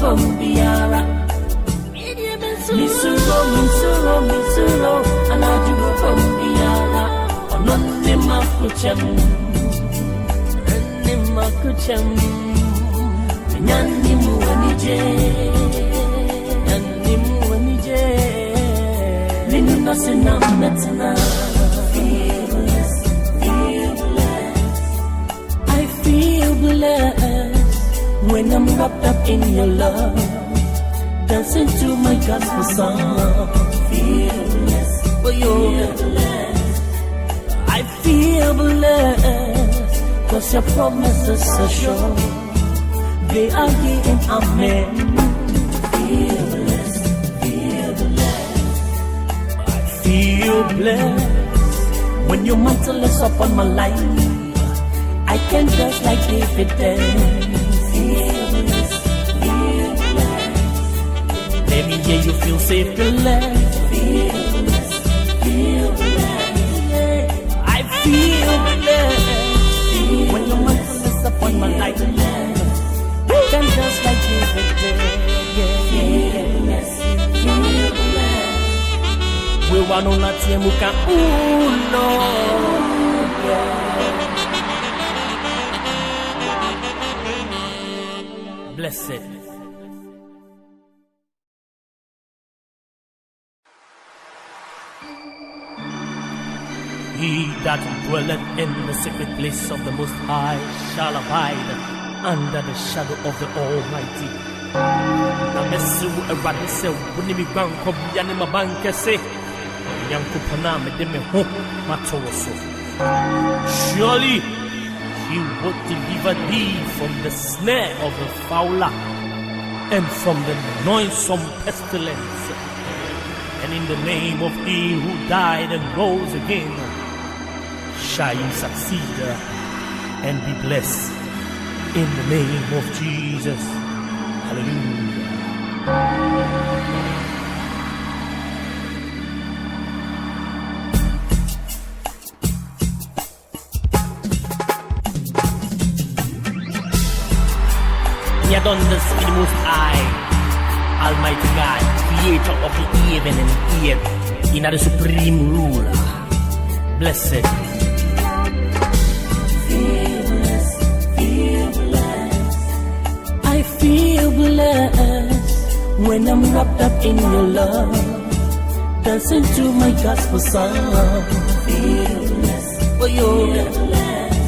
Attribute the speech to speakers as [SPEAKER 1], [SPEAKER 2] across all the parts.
[SPEAKER 1] Bombiara. Misuro, and I do Bombiara. Ononima Kucham, Nima Kucham, Nanimu Anije, Nanimu Anije, Linunasina Metina. Feel blessed when I'm wrapped up in your love, dancing to my gospel song. Feel blessed, oh, feel blessed. I feel blessed, 'cause your promises are sure. They are yea and amen. Feel blessed, feel blessed. I feel blessed when your mantle is upon my life. I can dance like David dance. Feel blessed, feel blessed. Let me hear you feel safe, blessed. Feel blessed, feel blessed. Yeah. I feel blessed when your mantle is upon my life. I can dance like David dance. Feel blessed, feel blessed. We want to not see muka, ooh Lord. Yeah. Blessed. He that dwelleth in the secret place of the Most High shall abide under the shadow of the Almighty. Namesu eradise wunimi banko biane mabanke se yankupana medeme ho matoso. Surely He will deliver thee from the snare of the fowler and from the noisome pestilence. And in the name of He who died and rose again, shall you succeed and be blessed in the name of Jesus. Hallelujah. Done this in the Most High, Almighty God, Creator of the heaven and earth, in the supreme ruler. Blessed. Feel blessed, feel blessed. I feel blessed when I'm wrapped up in your love, dancing to my gospel song. Feel blessed, oh, you're blessed.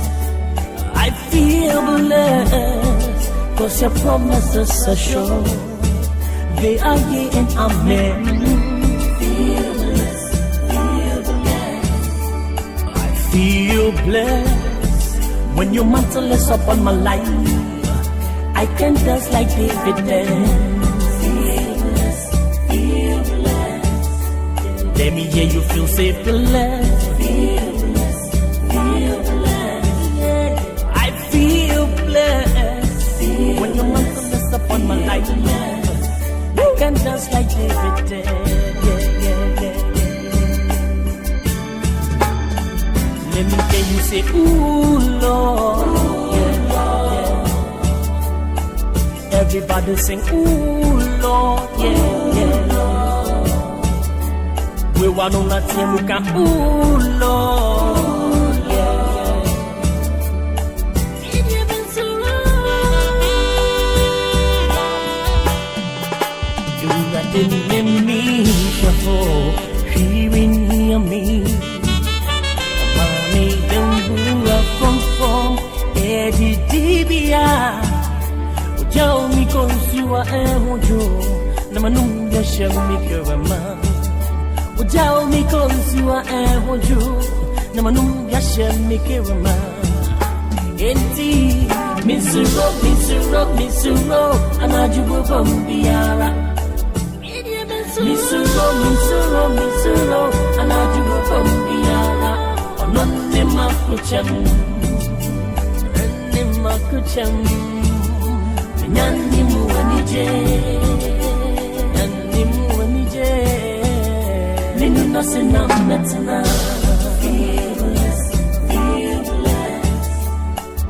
[SPEAKER 1] I feel blessed, 'cause your promises are sure. They are yea and amen. Feel blessed, feel blessed. I feel blessed when your mantle is upon my life. I can dance like David dance. Feel blessed, feel blessed. Let me hear you feel safe, blessed. Feel blessed, feel blessed. Yeah. I feel blessed when your mantle is upon my life. You can dance like David did. Let me hear you say, ooh Lord. Everybody sing, ooh Lord. We want to let you look at, ooh Lord. In me, shuffle, hearing me. Mommy, don't from Eddie Dibia. Tell me, cause you are a mojo. Namanunga shall make your man. Tell me, cause you are a mojo. Namanunga shall make your man. Indeed, Missuro, and I do Bombiara. Misuro, and I do Bombiara. Ononima Kucham, Nanimu Anije, Linunasina Metina. Feel blessed.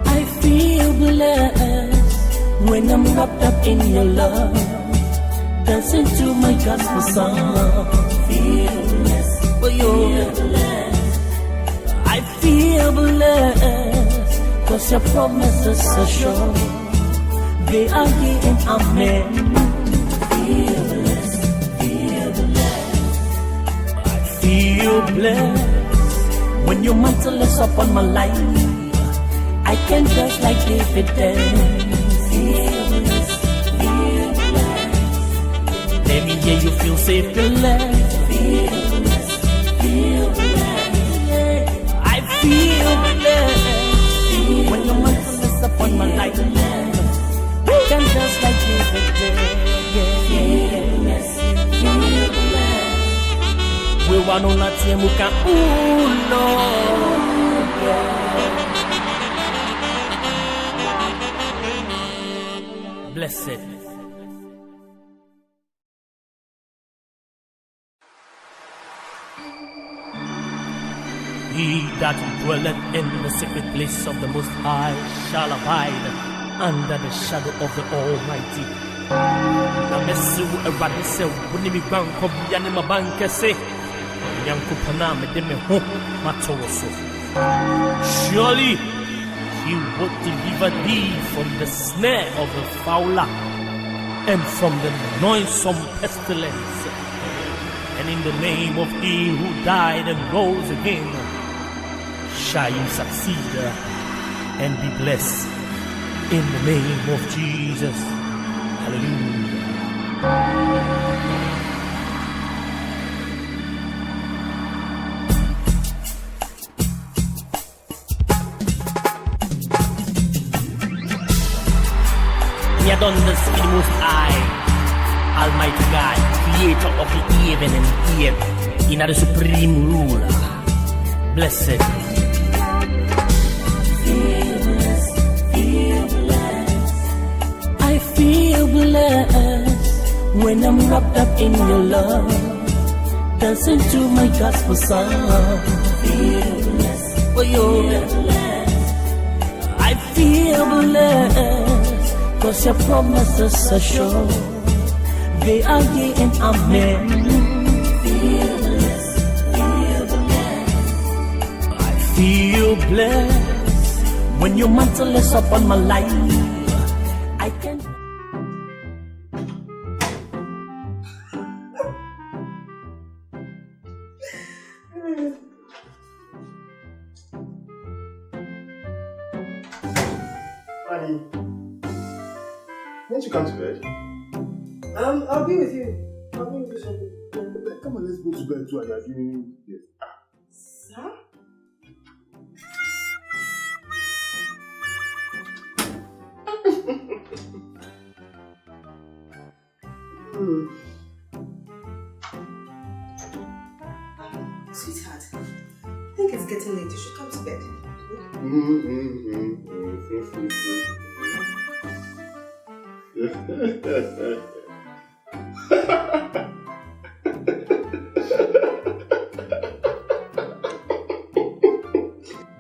[SPEAKER 1] I feel blessed when I'm wrapped up in your love, dancing to my gospel song. Feel blessed, oh yo, I feel blessed, 'cause your promises are sure, they are here and amen. Feel blessed, feel blessed, I feel blessed, when your mantle is upon my life, I can dance like David danced. Feel blessed, feel blessed, let me hear you feel safe, blessed. Feel blessed, feel blessed, I feel blessed, when your mantle is upon my life, I can dance like David danced. Feel blessed, feel blessed, we want on that team who can, ooh Lord, blessed. He that dwelleth in the secret place of the Most High shall abide under the shadow of the Almighty. Namesu erade se woni mi gwan ko bia ne mabanka se yankopana me de me ho matoso. Surely he will deliver thee from the snare of the fowler and from the noisome pestilence. And in the name of he who died and rose again, shall you succeed and be blessed in the name of Jesus. Hallelujah. He had done this in the Most High, Almighty God, creator of the heaven and earth, in the supreme ruler. Blessed. Feel blessed, feel blessed, I feel blessed, when I'm wrapped up in your love, dancing to my gospel song. Feel blessed, oh yo, I feel blessed, 'cause your promises are sure, they are yea and amen. Feel blessed, feel blessed, I feel blessed, when your mantle is upon my life, I can.
[SPEAKER 2] Honey, won't you come to bed?
[SPEAKER 3] I'll be with you. I'll be with you shortly.
[SPEAKER 2] Come on, let's go to bed too. And you're doing this.
[SPEAKER 3] Sir? Sweetheart, I think it's getting late. You should come to bed.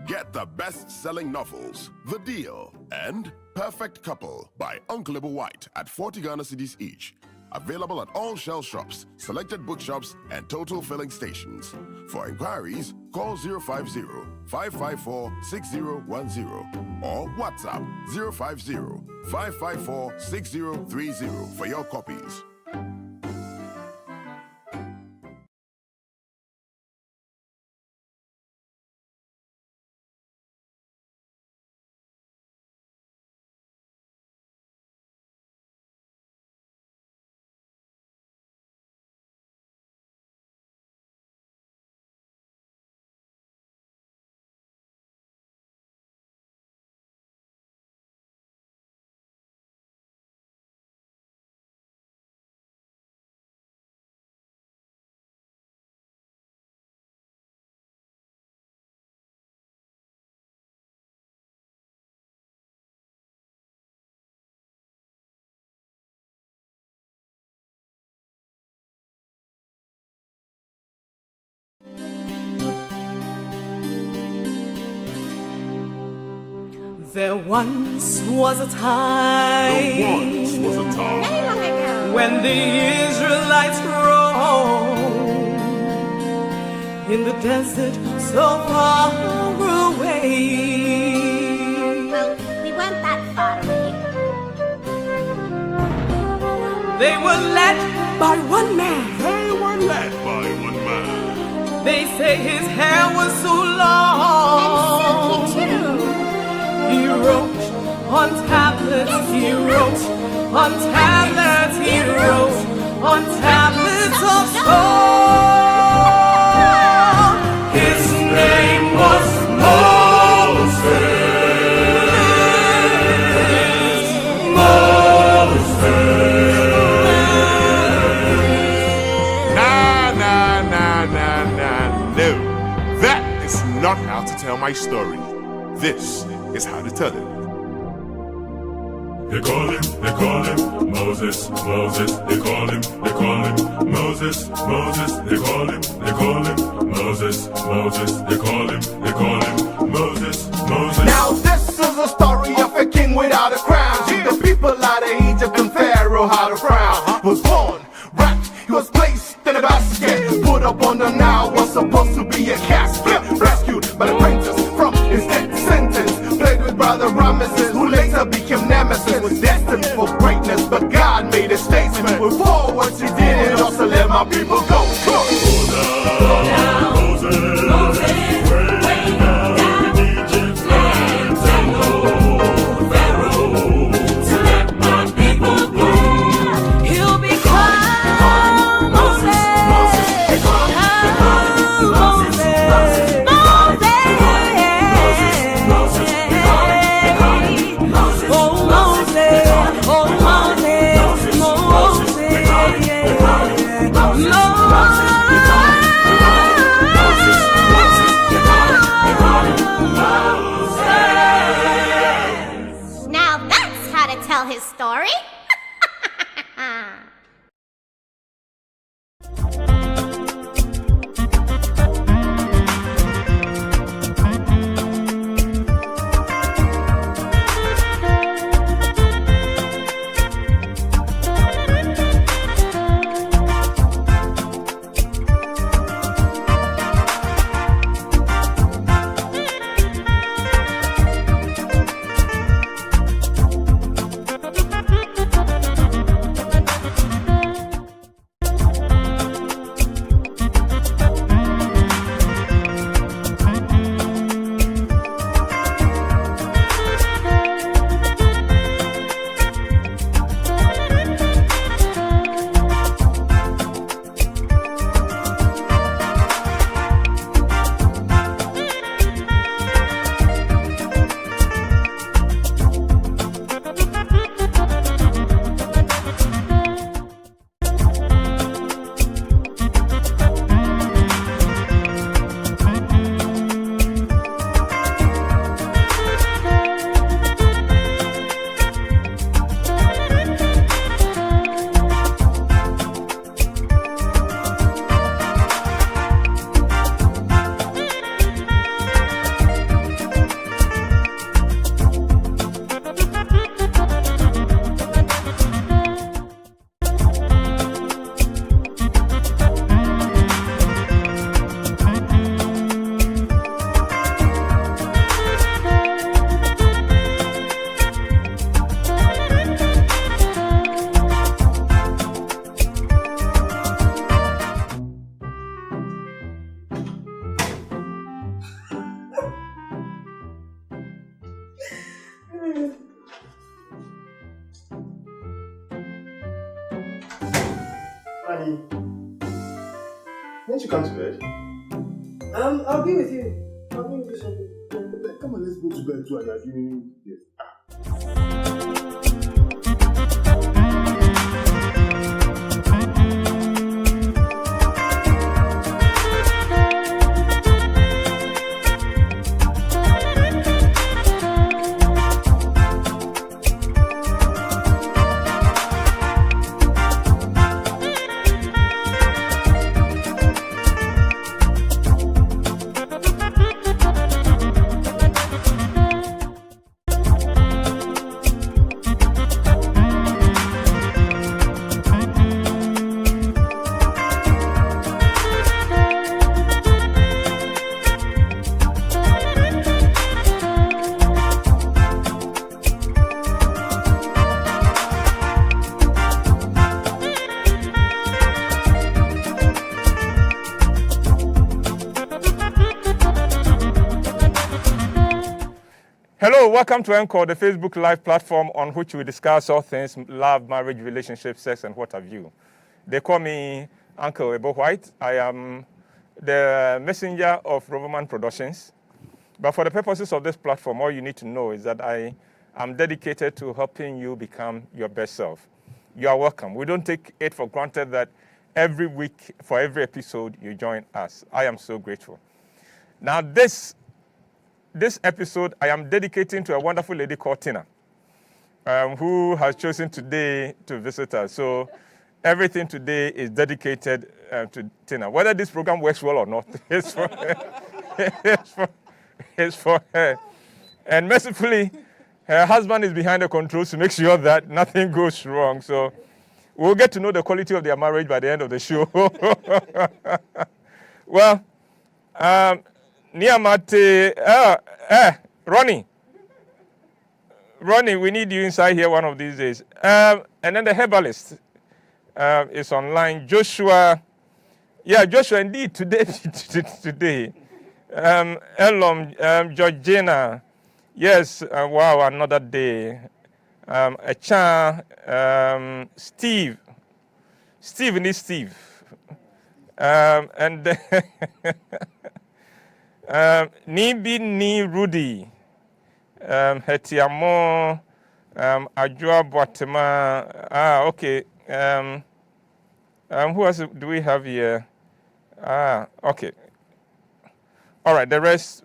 [SPEAKER 4] Get the best-selling novels, The Deal, and Perfect Couple by Uncle Ebo Whyte at 40 Ghana cedis each. Available at all Shell shops, selected bookshops, and total filling stations. For inquiries, call 050-554-6010 or WhatsApp 050-554-6030 for your copies.
[SPEAKER 5] There once was a time when the Israelites roamed in the desert so far away.
[SPEAKER 6] Well, we weren't that far away.
[SPEAKER 5] They were led by one man. They say his hair was so long.
[SPEAKER 6] And silky too.
[SPEAKER 5] He wrote on tablets, he wrote on tablets, he wrote on tablets of stone. His name was Moses.
[SPEAKER 7] No, that is not how to tell my story. This is how to tell it.
[SPEAKER 8] They call him Moses, Moses. They call him Moses, Moses. They call him Moses, Moses. They call him Moses, Moses.
[SPEAKER 2] Now this is a story of a king without a crown. The people out of Egypt and Pharaoh had a frown. Was born, wrapped, he was placed in a basket. Put up on the Nile, was supposed to be a casket. Rescued by the princess from his death sentence. Played with brother Ramesses, who later became nemesis. Was destined for greatness, but God made a statement. Before what he did, it also let my people go.
[SPEAKER 6] Now that's how to tell his story.
[SPEAKER 2] Honey, won't you come to bed?
[SPEAKER 3] I'll be with you. I'll be with you shortly.
[SPEAKER 2] Come on, let's go to bed too. And you're doing this.
[SPEAKER 9] Hello, welcome to Encore, the Facebook Live platform on which we discuss all things love, marriage, relationships, sex, and what have you. They call me Uncle Ebo Whyte. I am the messenger of Roverman Productions. But for the purposes of this platform, all you need to know is that I am dedicated to helping you become your best self. You are welcome. We don't take it for granted that every week, for every episode, you join us. I am so grateful. Now, this episode, I am dedicating to a wonderful lady called Tina, who has chosen today to visit us. So everything today is dedicated to Tina. Whether this program works well or not, it's for her. It's for her. And mercifully, her husband is behind the controls to make sure that nothing goes wrong. So we'll get to know the quality of their marriage by the end of the show. Well, Niamate, Ronnie, we need you inside here one of these days. And then the herbalist is online. Joshua, indeed, today. Elom, Georgina, yes, wow, another day. Echa, Steve, and Ni Rudy, Hetiamo, Ajua Boatema, okay. Who else do we have here? Okay. All right, the rest,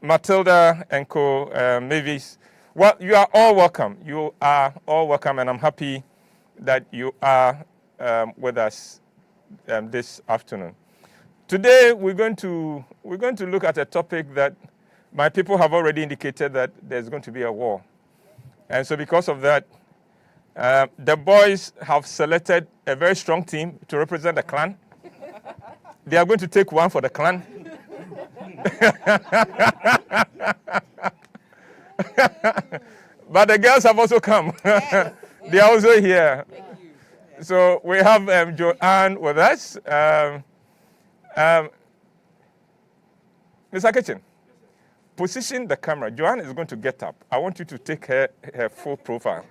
[SPEAKER 9] Matilda and co, Mavis. Well, you are all welcome. You are all welcome, and I'm happy that you are with us this afternoon. Today, we're going to look at a topic that my people have already indicated that there's going to be a war, and so because of that, the boys have selected a very strong team to represent the clan. They are going to take one for the clan. But the girls have also come. Yes. They are also here. So we have Joanne with us. Mr. Kitchen, position the camera. Joanne is going to get up. I want you to take her full profile.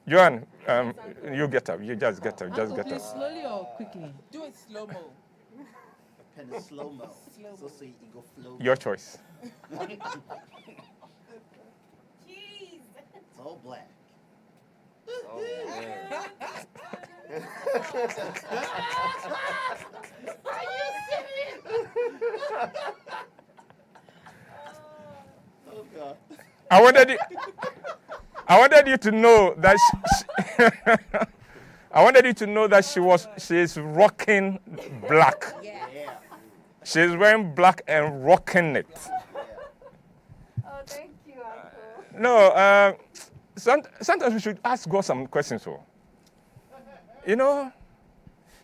[SPEAKER 9] Joanne, you get up. You just get up. Just get up.
[SPEAKER 10] Slowly or quickly?
[SPEAKER 11] Do it slow-mo.
[SPEAKER 10] Kind of slow-mo. So you go flow.
[SPEAKER 9] Your choice.
[SPEAKER 11] Jeez.
[SPEAKER 10] It's all black.
[SPEAKER 11] Oh, are you serious?
[SPEAKER 10] Oh, God.
[SPEAKER 9] I wanted you to know that I wanted you to know that she is rocking black.
[SPEAKER 11] Yeah.
[SPEAKER 9] She's wearing black and rocking it.
[SPEAKER 11] Oh, thank you, Uncle.
[SPEAKER 9] No, sometimes we should ask God some questions. So, you know,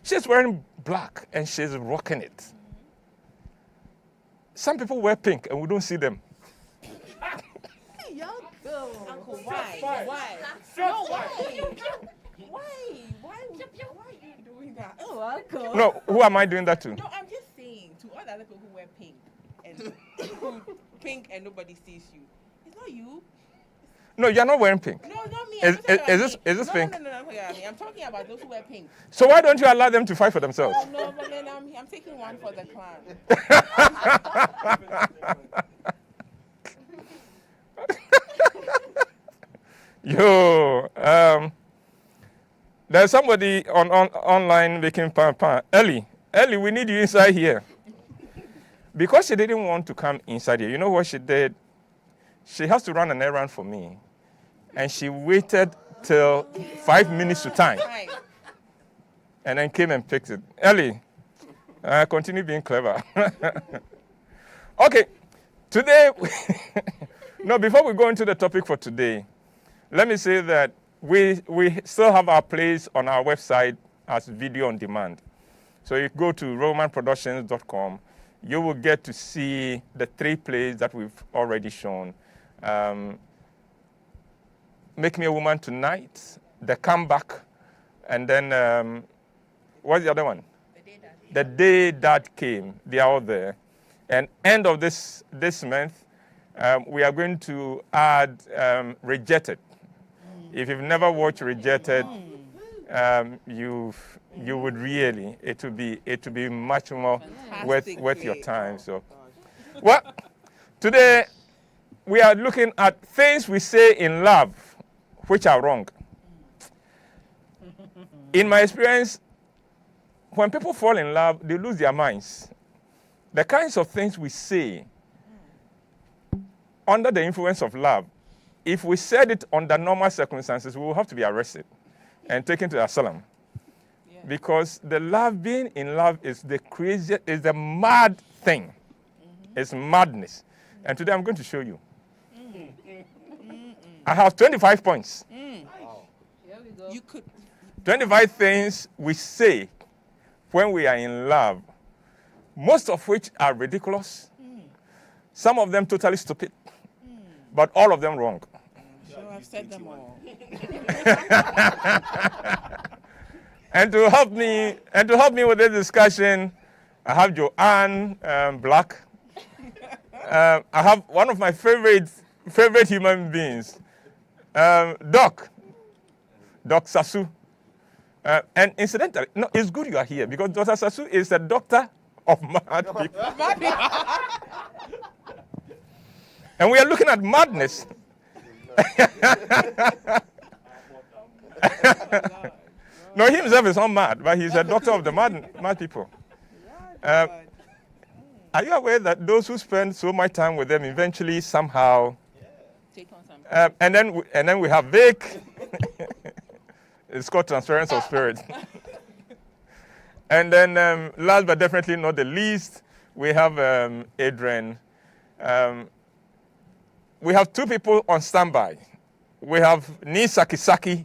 [SPEAKER 9] she's wearing black and she's rocking it. Some people wear pink and we don't see them.
[SPEAKER 11] Uncle, why? No, why? Why are you doing that?
[SPEAKER 10] Oh, Uncle.
[SPEAKER 9] No, who am I doing that to?
[SPEAKER 11] No, I'm just saying to all the other people who wear pink and nobody sees you. It's not you.
[SPEAKER 9] No, you're not wearing pink.
[SPEAKER 11] No, not me.
[SPEAKER 9] Is this pink?
[SPEAKER 11] No, I'm talking about those who wear pink.
[SPEAKER 9] So why don't you allow them to fight for themselves?
[SPEAKER 11] No, but then I'm taking one for the clan.
[SPEAKER 9] Yo, there's somebody online making pan. Ellie, we need you inside here. Because she didn't want to come inside here, you know what she did? She has to run an errand for me. And she waited till 5 minutes to time. And then came and picked it. Ellie, continue being clever. Okay, today, no, before we go into the topic for today, let me say that we still have our plays on our website as video on demand. So you go to romanproductions.com, you will get to see the 3 plays that we've already shown. Make Me a Woman Tonight, The Comeback, and then what's the other one? The Day That Came. They are all there. And end of this month, We are going to add Rejected. If you've never watched Rejected, you would really, it would be much more worth your time. So, well, today we are looking at things we say in love which are wrong. In my experience, when people fall in love, they lose their minds. The kinds of things we say under the influence of love, if we said it under normal circumstances, we will have to be arrested and taken to asylum. Yeah. Because being in love is the mad thing. Mm-hmm. It's madness. And today I'm going to show you. I have 25 points.
[SPEAKER 11] Wow. Here we go. You could
[SPEAKER 9] 25 things we say when we are in love, most of which are ridiculous. Some of them totally stupid, but all of them wrong.
[SPEAKER 11] Sure, I've said them all.
[SPEAKER 9] And to help me with this discussion, I have Joanne Black. I have one of my favorite human beings, Doc Sasu. And incidentally, no, it's good you are here because Dr. Sasu is a doctor of mad people. And we are looking at madness. No, he himself is not mad, but he's a doctor of the mad people. Are you aware that those who spend so much time with them eventually somehow take on something? And then we have Vic. It's called transference of spirit. And then last but definitely not the least, we have Adrian. We have two people on standby. We have Nisaki,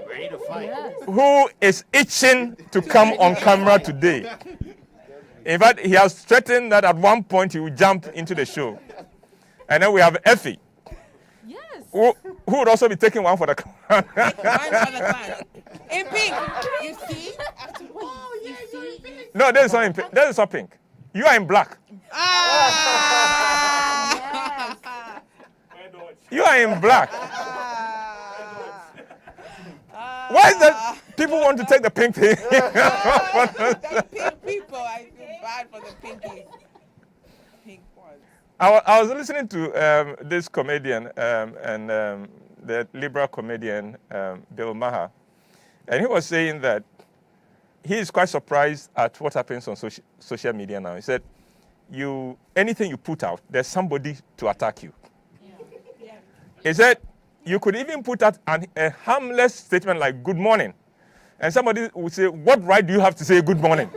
[SPEAKER 10] ready to fight.
[SPEAKER 9] Who is itching to come on camera today. In fact, he has threatened that at one point he will jump into the show. And then we have Effie. Who would also be taking one for the crown.
[SPEAKER 11] One for the crown. In pink. You see? Oh, yeah, you're in pink.
[SPEAKER 9] No, that is not in pink. That is not pink. You are in black.
[SPEAKER 11] Ah!
[SPEAKER 9] You are in black. Why is that people want to take the pink thing?
[SPEAKER 11] The pink people, I feel bad for the pinkies. Pink ones.
[SPEAKER 9] I was listening to this comedian and the liberal comedian Bill Maher, and he was saying that he is quite surprised at what happens on social media now. He said, anything you put out, there's somebody to attack you. Yeah. He said, you could even put out a harmless statement like good morning, and somebody would say, what right do you have to say good morning?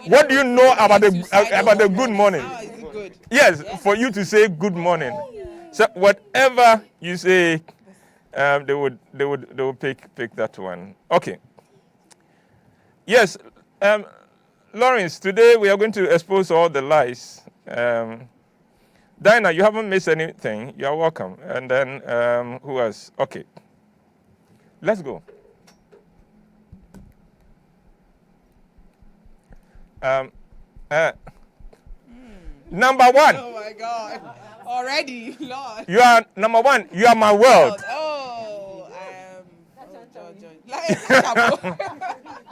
[SPEAKER 9] What do you know about the good morning?
[SPEAKER 11] How is it good?
[SPEAKER 9] Yes, for you to say good morning. So whatever you say, they would pick that one. Okay. Yes, Lawrence, today we are going to expose all the lies. Dinah, you haven't missed anything. You are welcome. And then who else? Okay. Let's go. Number one.
[SPEAKER 11] Oh my God. Already, Lord.
[SPEAKER 9] You are number one. You are my world.
[SPEAKER 11] Oh,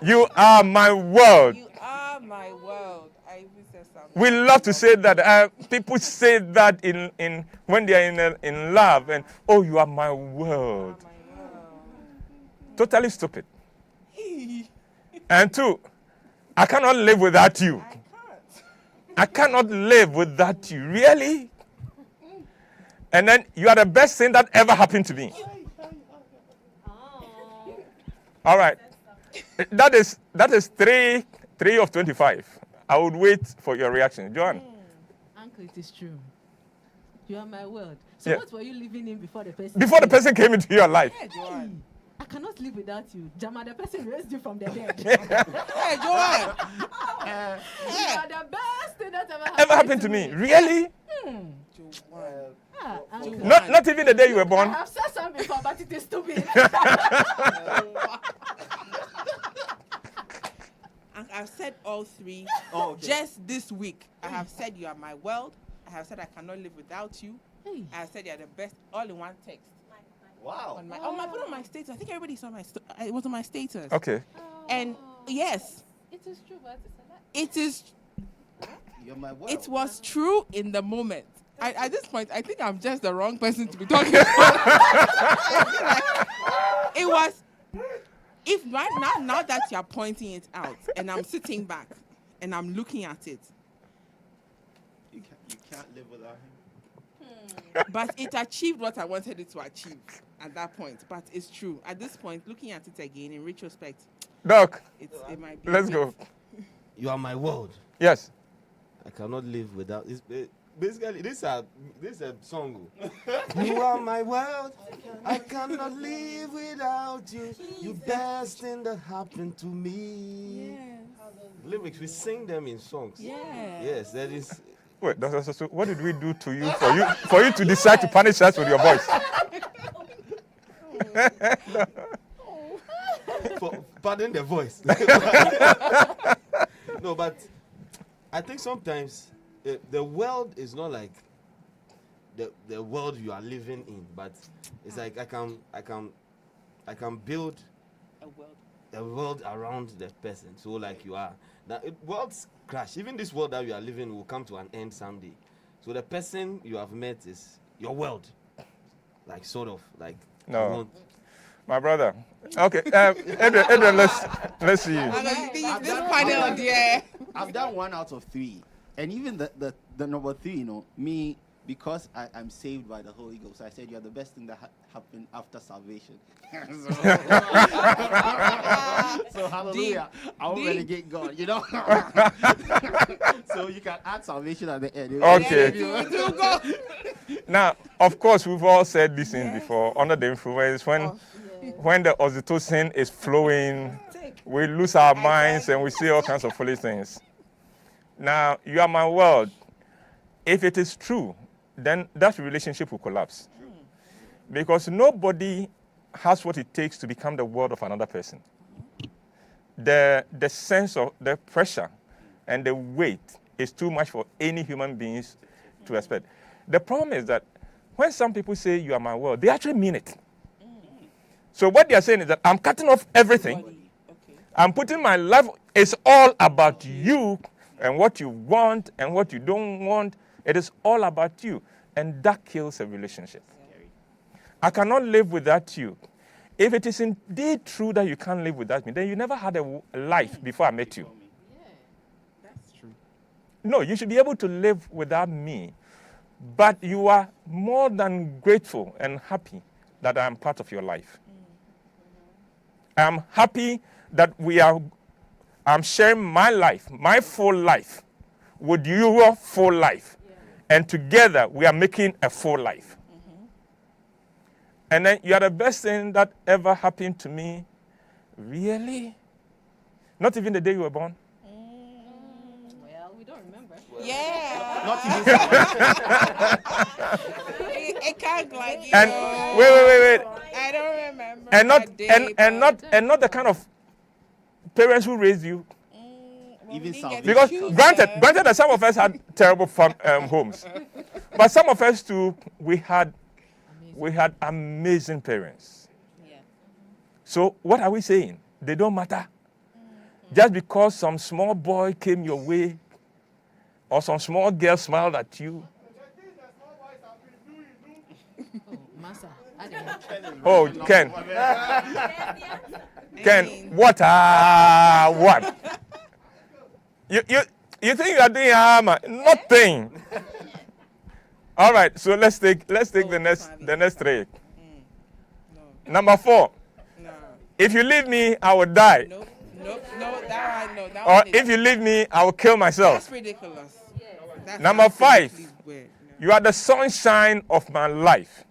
[SPEAKER 9] You are my world.
[SPEAKER 11] You are my world. I even said something.
[SPEAKER 9] We love to say that. People say that in when they are in love, and oh, you are my world.
[SPEAKER 11] You are my world.
[SPEAKER 9] Totally stupid. And two, I cannot live without you. I cannot live without you. Really? And then you are the best thing that ever happened to me. All right. That is 3 of 25. I would wait for your reaction. Joanne.
[SPEAKER 12] Uncle, it is true. You are my world. So what were you living in before the person?
[SPEAKER 9] Before the person came into your life.
[SPEAKER 11] Yeah, Joanne.
[SPEAKER 12] I cannot live without you. Jama, the person raised you from the dead.
[SPEAKER 11] Hey, Joanne.
[SPEAKER 12] You are the best thing that
[SPEAKER 9] ever happened to me. Really?
[SPEAKER 11] Joanne.
[SPEAKER 9] Not even the day you were born.
[SPEAKER 12] I have said something before, but it is stupid.
[SPEAKER 11] I've said all three. Just this week, I have said you are my world, I have said I cannot live without you.
[SPEAKER 12] Hey.
[SPEAKER 11] I have said you're the best, all in one text.
[SPEAKER 10] Wow.
[SPEAKER 11] Put on my status. I think everybody saw it was on my status.
[SPEAKER 9] Okay.
[SPEAKER 11] And yes,
[SPEAKER 12] It is true, but it's a lie.
[SPEAKER 11] it is.
[SPEAKER 10] You're my world.
[SPEAKER 11] It was true in the moment. At this point, I think I'm just the wrong person to be talking about. It was. If right now that you're pointing it out, and I'm sitting back, and I'm looking at it,
[SPEAKER 10] You can't live without him.
[SPEAKER 11] but it achieved what I wanted it to achieve at that point. But it's true. At this point, looking at it again in retrospect,
[SPEAKER 9] Doc,
[SPEAKER 11] it might be.
[SPEAKER 9] let's go.
[SPEAKER 7] You are my world.
[SPEAKER 9] Yes.
[SPEAKER 7] I cannot live without this. Basically, this is a song. You are my world. I cannot live without you. You best thing that happened to me.
[SPEAKER 11] Yes.
[SPEAKER 7] Lyrics, we sing them in songs.
[SPEAKER 11] Yeah.
[SPEAKER 7] Yes, that is.
[SPEAKER 9] Wait, Dr. Soso, what did we do to you for you to decide to punish us with your voice?
[SPEAKER 7] Pardon the voice. No, but I think sometimes the world is not like the world you are living in, but it's like I can build a world around the person. So like you are. Now worlds crash. Even this world that you are living will come to an end someday. So the person you have met is your world. Like sort of like
[SPEAKER 9] No. My brother. Okay, Adrian, let's see you.
[SPEAKER 11] This panel, yeah.
[SPEAKER 10] I've done 1 out of 3, and even the number 3, me, because I'm saved by the Holy Ghost. I said you're the best thing that happened after salvation. So hallelujah, I won't renegade God, So you can add salvation at the end.
[SPEAKER 9] Okay. Now, of course, we've all said these things before. Under the influence, when the oxytocin is flowing, we lose our minds and we say all kinds of foolish things. Now, you are my world. If it is true, then that relationship will collapse. Because nobody has what it takes to become the world of another person. The sense of the pressure and the weight is too much for any human beings to expect. The problem is that when some people say you are my world, they actually mean it. So what they are saying is that I'm cutting off everything. I'm putting my life, it's all about you and what you want and what you don't want. It is all about you. And that kills a relationship. I cannot live without you. If it is indeed true that you can't live without me, then you never had a life before I met you.
[SPEAKER 11] That's true.
[SPEAKER 9] No, you should be able to live without me. But you are more than grateful and happy that I am part of your life. I am happy that I'm sharing my life, my full life, with your full life. And together we are making a full life. And then you are the best thing that ever happened to me. Really? Not even the day you were born?
[SPEAKER 12] Well, we don't remember.
[SPEAKER 11] Yeah.
[SPEAKER 10] Not even.
[SPEAKER 11] It can't like you.
[SPEAKER 9] And wait.
[SPEAKER 11] I don't remember.
[SPEAKER 9] And not
[SPEAKER 11] that day,
[SPEAKER 9] and not the kind of parents who raised you.
[SPEAKER 10] Even salvation.
[SPEAKER 9] Because granted that some of us had terrible homes, but some of us too, we had amazing parents.
[SPEAKER 11] Yeah.
[SPEAKER 9] So what are we saying? They don't matter. Just because some small boy came your way, or some small girl smiled at you.
[SPEAKER 12] Massa.
[SPEAKER 9] Oh, Ken. Ken, what? You think you are doing harm? Nothing. All right, so let's take the next 3. Number 4.
[SPEAKER 11] No.
[SPEAKER 9] If you leave me, I will die.
[SPEAKER 11] Nope. That one, no. That
[SPEAKER 9] Or
[SPEAKER 11] one is,
[SPEAKER 9] if you leave me, I will kill myself.
[SPEAKER 11] that's ridiculous. That's
[SPEAKER 9] Number 5.
[SPEAKER 11] absolutely weird.
[SPEAKER 9] You are the sunshine of my life.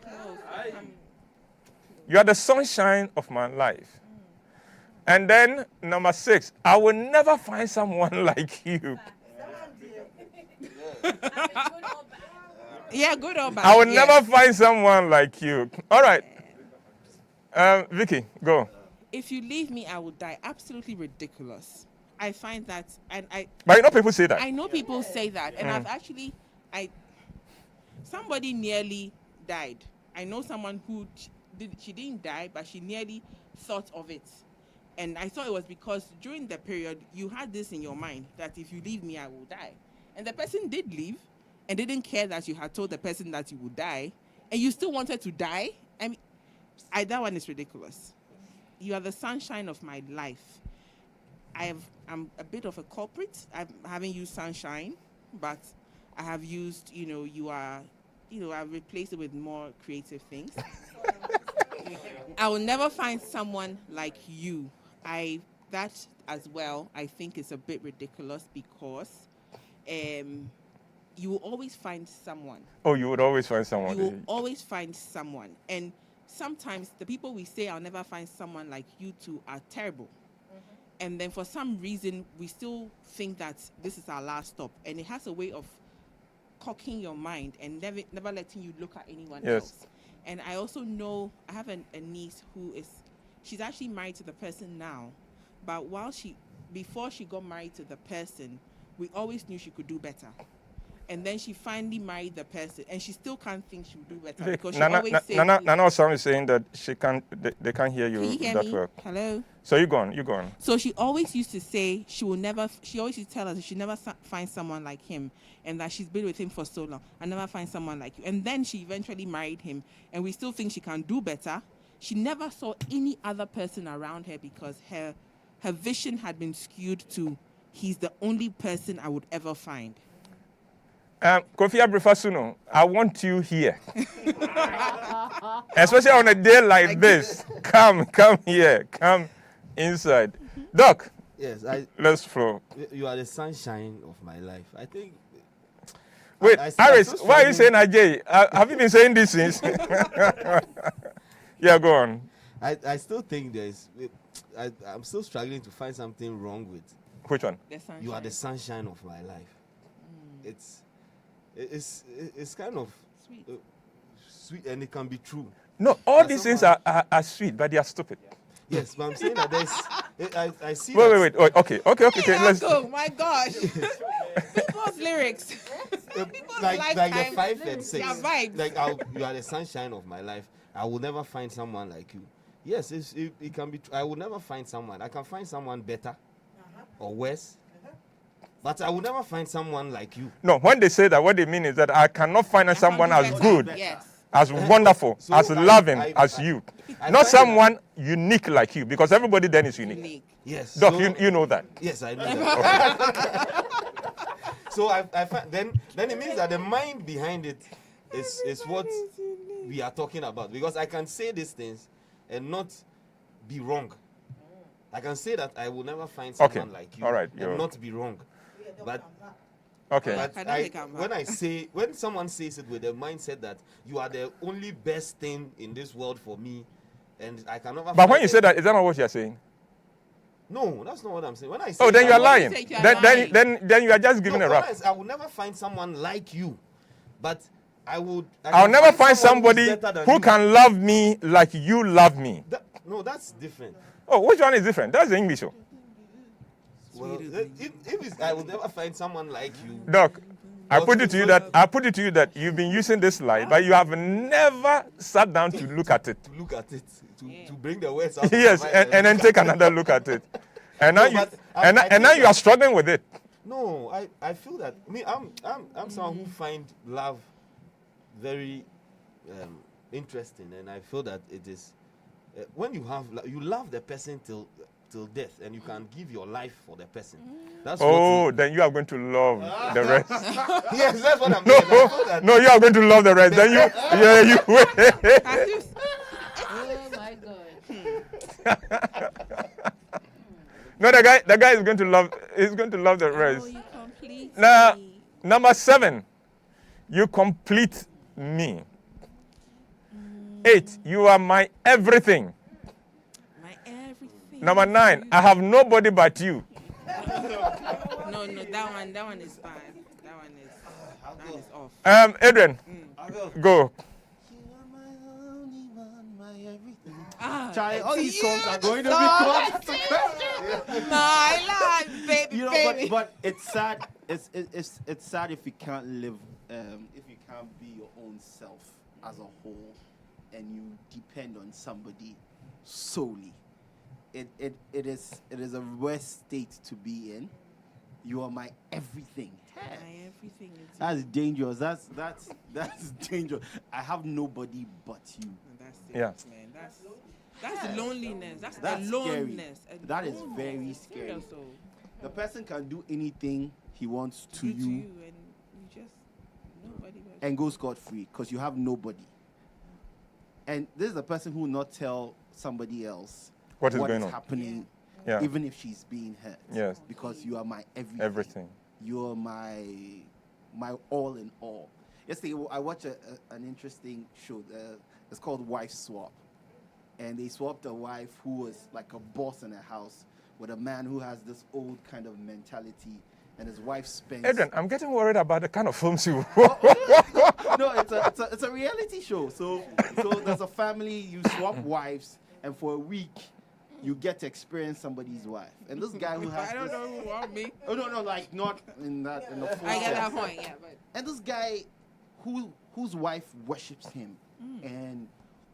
[SPEAKER 9] You are the sunshine of my life. And then number 6, I will never find someone like you.
[SPEAKER 11] Yeah, good or bad.
[SPEAKER 9] I will
[SPEAKER 11] yes.
[SPEAKER 9] never find someone like you. All right. Vicky, go.
[SPEAKER 11] If you leave me, I will die. Absolutely ridiculous. I find that, and
[SPEAKER 9] But you know people say that.
[SPEAKER 11] I know people say that, and I've actually, somebody nearly died. I know someone who she didn't die, but she nearly thought of it. And I thought it was because during the period, you had this in your mind that if you leave me, I will die. And the person did leave and didn't care that you had told the person that you would die, and you still wanted to die. I mean, that one is ridiculous. You are the sunshine of my life. I'm a bit of a culprit. I haven't used sunshine, but I have used, I've replaced it with more creative things. I will never find someone like you. That as well, I think is a bit ridiculous because you will always find someone.
[SPEAKER 9] Oh, you would always find someone.
[SPEAKER 11] You will always find someone. And sometimes the people we say, I'll never find someone like you two, are terrible. And then for some reason, we still think that this is our last stop. And it has a way of cocking your mind and never letting you look at anyone else. And I also know, I have a niece she's actually married to the person now. But before she got married to the person, we always knew she could do better. And then she finally married the person, and she still can't think she would do better because she always says...
[SPEAKER 9] Nana is saying that they can't hear you.
[SPEAKER 11] Can you hear
[SPEAKER 9] that
[SPEAKER 11] me?
[SPEAKER 9] well.
[SPEAKER 11] Hello?
[SPEAKER 9] So you go on.
[SPEAKER 11] So she always used to say she always used to tell us she never find someone like him, and that she's been with him for so long. I never find someone like you. And then she eventually married him, and we still think she can do better. She never saw any other person around her because her vision had been skewed to, he's the only person I would ever find.
[SPEAKER 9] Kofi Abrifasuno, I want you here. Especially on a day like this. Come here. Come inside. Doc.
[SPEAKER 7] Yes,
[SPEAKER 9] let's flow.
[SPEAKER 7] You are the sunshine of my life. I think.
[SPEAKER 9] Wait, Aris, why are you saying Ajay? Have you been saying this since? Yeah, go on.
[SPEAKER 7] I still think I'm still struggling to find something wrong with.
[SPEAKER 9] Which one?
[SPEAKER 7] You are the sunshine of my life. It's kind of sweet, and it can be true.
[SPEAKER 9] No, all these things are sweet, but they are stupid.
[SPEAKER 7] Yes, but I'm saying that I see.
[SPEAKER 9] Wait. Okay.
[SPEAKER 11] Let's go. My gosh. People's lyrics.
[SPEAKER 7] Like the 5 and 6.
[SPEAKER 11] Vibes.
[SPEAKER 7] Like you are the sunshine of my life. I will never find someone like you. Yes, it can be true. I will never find someone. I can find someone better or worse. But I will never find someone like you.
[SPEAKER 9] No, when they say that, what they mean is that I cannot find someone as good, as wonderful, as loving as you. Not someone unique like you, because everybody then is unique.
[SPEAKER 7] Yes.
[SPEAKER 9] Doc, you know that.
[SPEAKER 7] Yes, I know that. So I find then it means that the mind behind it is what we are talking about. Because I can say these things and not be wrong. I can say that I will never find someone like you and not be wrong. But when someone says it with the mindset that you are the only best thing in this world for me, and I can never.
[SPEAKER 9] But when you say that, is that not what you're saying?
[SPEAKER 7] No, that's not what I'm saying. When I say
[SPEAKER 9] then you are lying. Then you are just giving a rap.
[SPEAKER 7] I will never find someone like you, but
[SPEAKER 9] I'll never find somebody who can love me like you love me.
[SPEAKER 7] That's different.
[SPEAKER 9] Oh, which one is different? That's the English.
[SPEAKER 7] Well, I will never find someone like you.
[SPEAKER 9] Doc, I put it to you that you've been using this slide, but you have never sat down to look at it.
[SPEAKER 7] To look at it, to bring the words out.
[SPEAKER 9] Yes, and then take another look at it. And now you are struggling with it.
[SPEAKER 7] No, I feel that I'm someone who find love very interesting, and I feel that it is when you love the person till death, and you can give your life for the person. That's
[SPEAKER 9] then you are going to love the rest.
[SPEAKER 7] Yes, that's what I'm saying.
[SPEAKER 9] No, you are going to love the rest. Then you
[SPEAKER 12] Oh my God.
[SPEAKER 9] No, the guy is going to love. He's going to love the rest.
[SPEAKER 11] You complete
[SPEAKER 9] now,
[SPEAKER 11] me.
[SPEAKER 9] number 7, you complete me. 8, you are my everything. Number 9, I have nobody but you.
[SPEAKER 11] No, that one is bad. That one is off.
[SPEAKER 9] Adrian, go.
[SPEAKER 10] Charlie, all these songs are going to be close.
[SPEAKER 11] My love, baby,
[SPEAKER 10] baby. But it's sad. It's sad if we can't live can't be your own self as a whole and you depend on somebody solely. It is a worse state to be in. You are my everything.
[SPEAKER 11] My everything is
[SPEAKER 10] That's dangerous. That's dangerous. I have nobody but you.
[SPEAKER 11] That's it,
[SPEAKER 9] Yeah.
[SPEAKER 11] man. That's loneliness. That's
[SPEAKER 10] Scary.
[SPEAKER 11] aloneness.
[SPEAKER 10] That is very scary.
[SPEAKER 11] Serious, oh.
[SPEAKER 10] The person can do anything he wants to
[SPEAKER 11] Do
[SPEAKER 10] you,
[SPEAKER 11] and you just nobody but
[SPEAKER 10] and go scot-free because you have nobody. And this is the person who will not tell somebody else
[SPEAKER 9] What is going
[SPEAKER 10] is
[SPEAKER 9] on?
[SPEAKER 10] happening,
[SPEAKER 9] Yeah.
[SPEAKER 10] even if she's being hurt.
[SPEAKER 9] Yes.
[SPEAKER 10] Because you are my everything.
[SPEAKER 9] Everything.
[SPEAKER 10] You are my all in all. Yesterday, I watched an interesting show. It's called Wife Swap. And they swapped a wife who was like a boss in a house with a man who has this old kind of mentality. And his wife spends...
[SPEAKER 9] Adrian, I'm getting worried about the kind of films you
[SPEAKER 10] No, it's a reality show. So there's a family, you swap wives, and for a week, you get to experience somebody's wife. And this guy who has
[SPEAKER 11] I don't know who want me.
[SPEAKER 10] Oh no, like not in the full
[SPEAKER 11] I get
[SPEAKER 10] sense.
[SPEAKER 11] that point, yeah, but
[SPEAKER 10] And this guy whose wife worships him and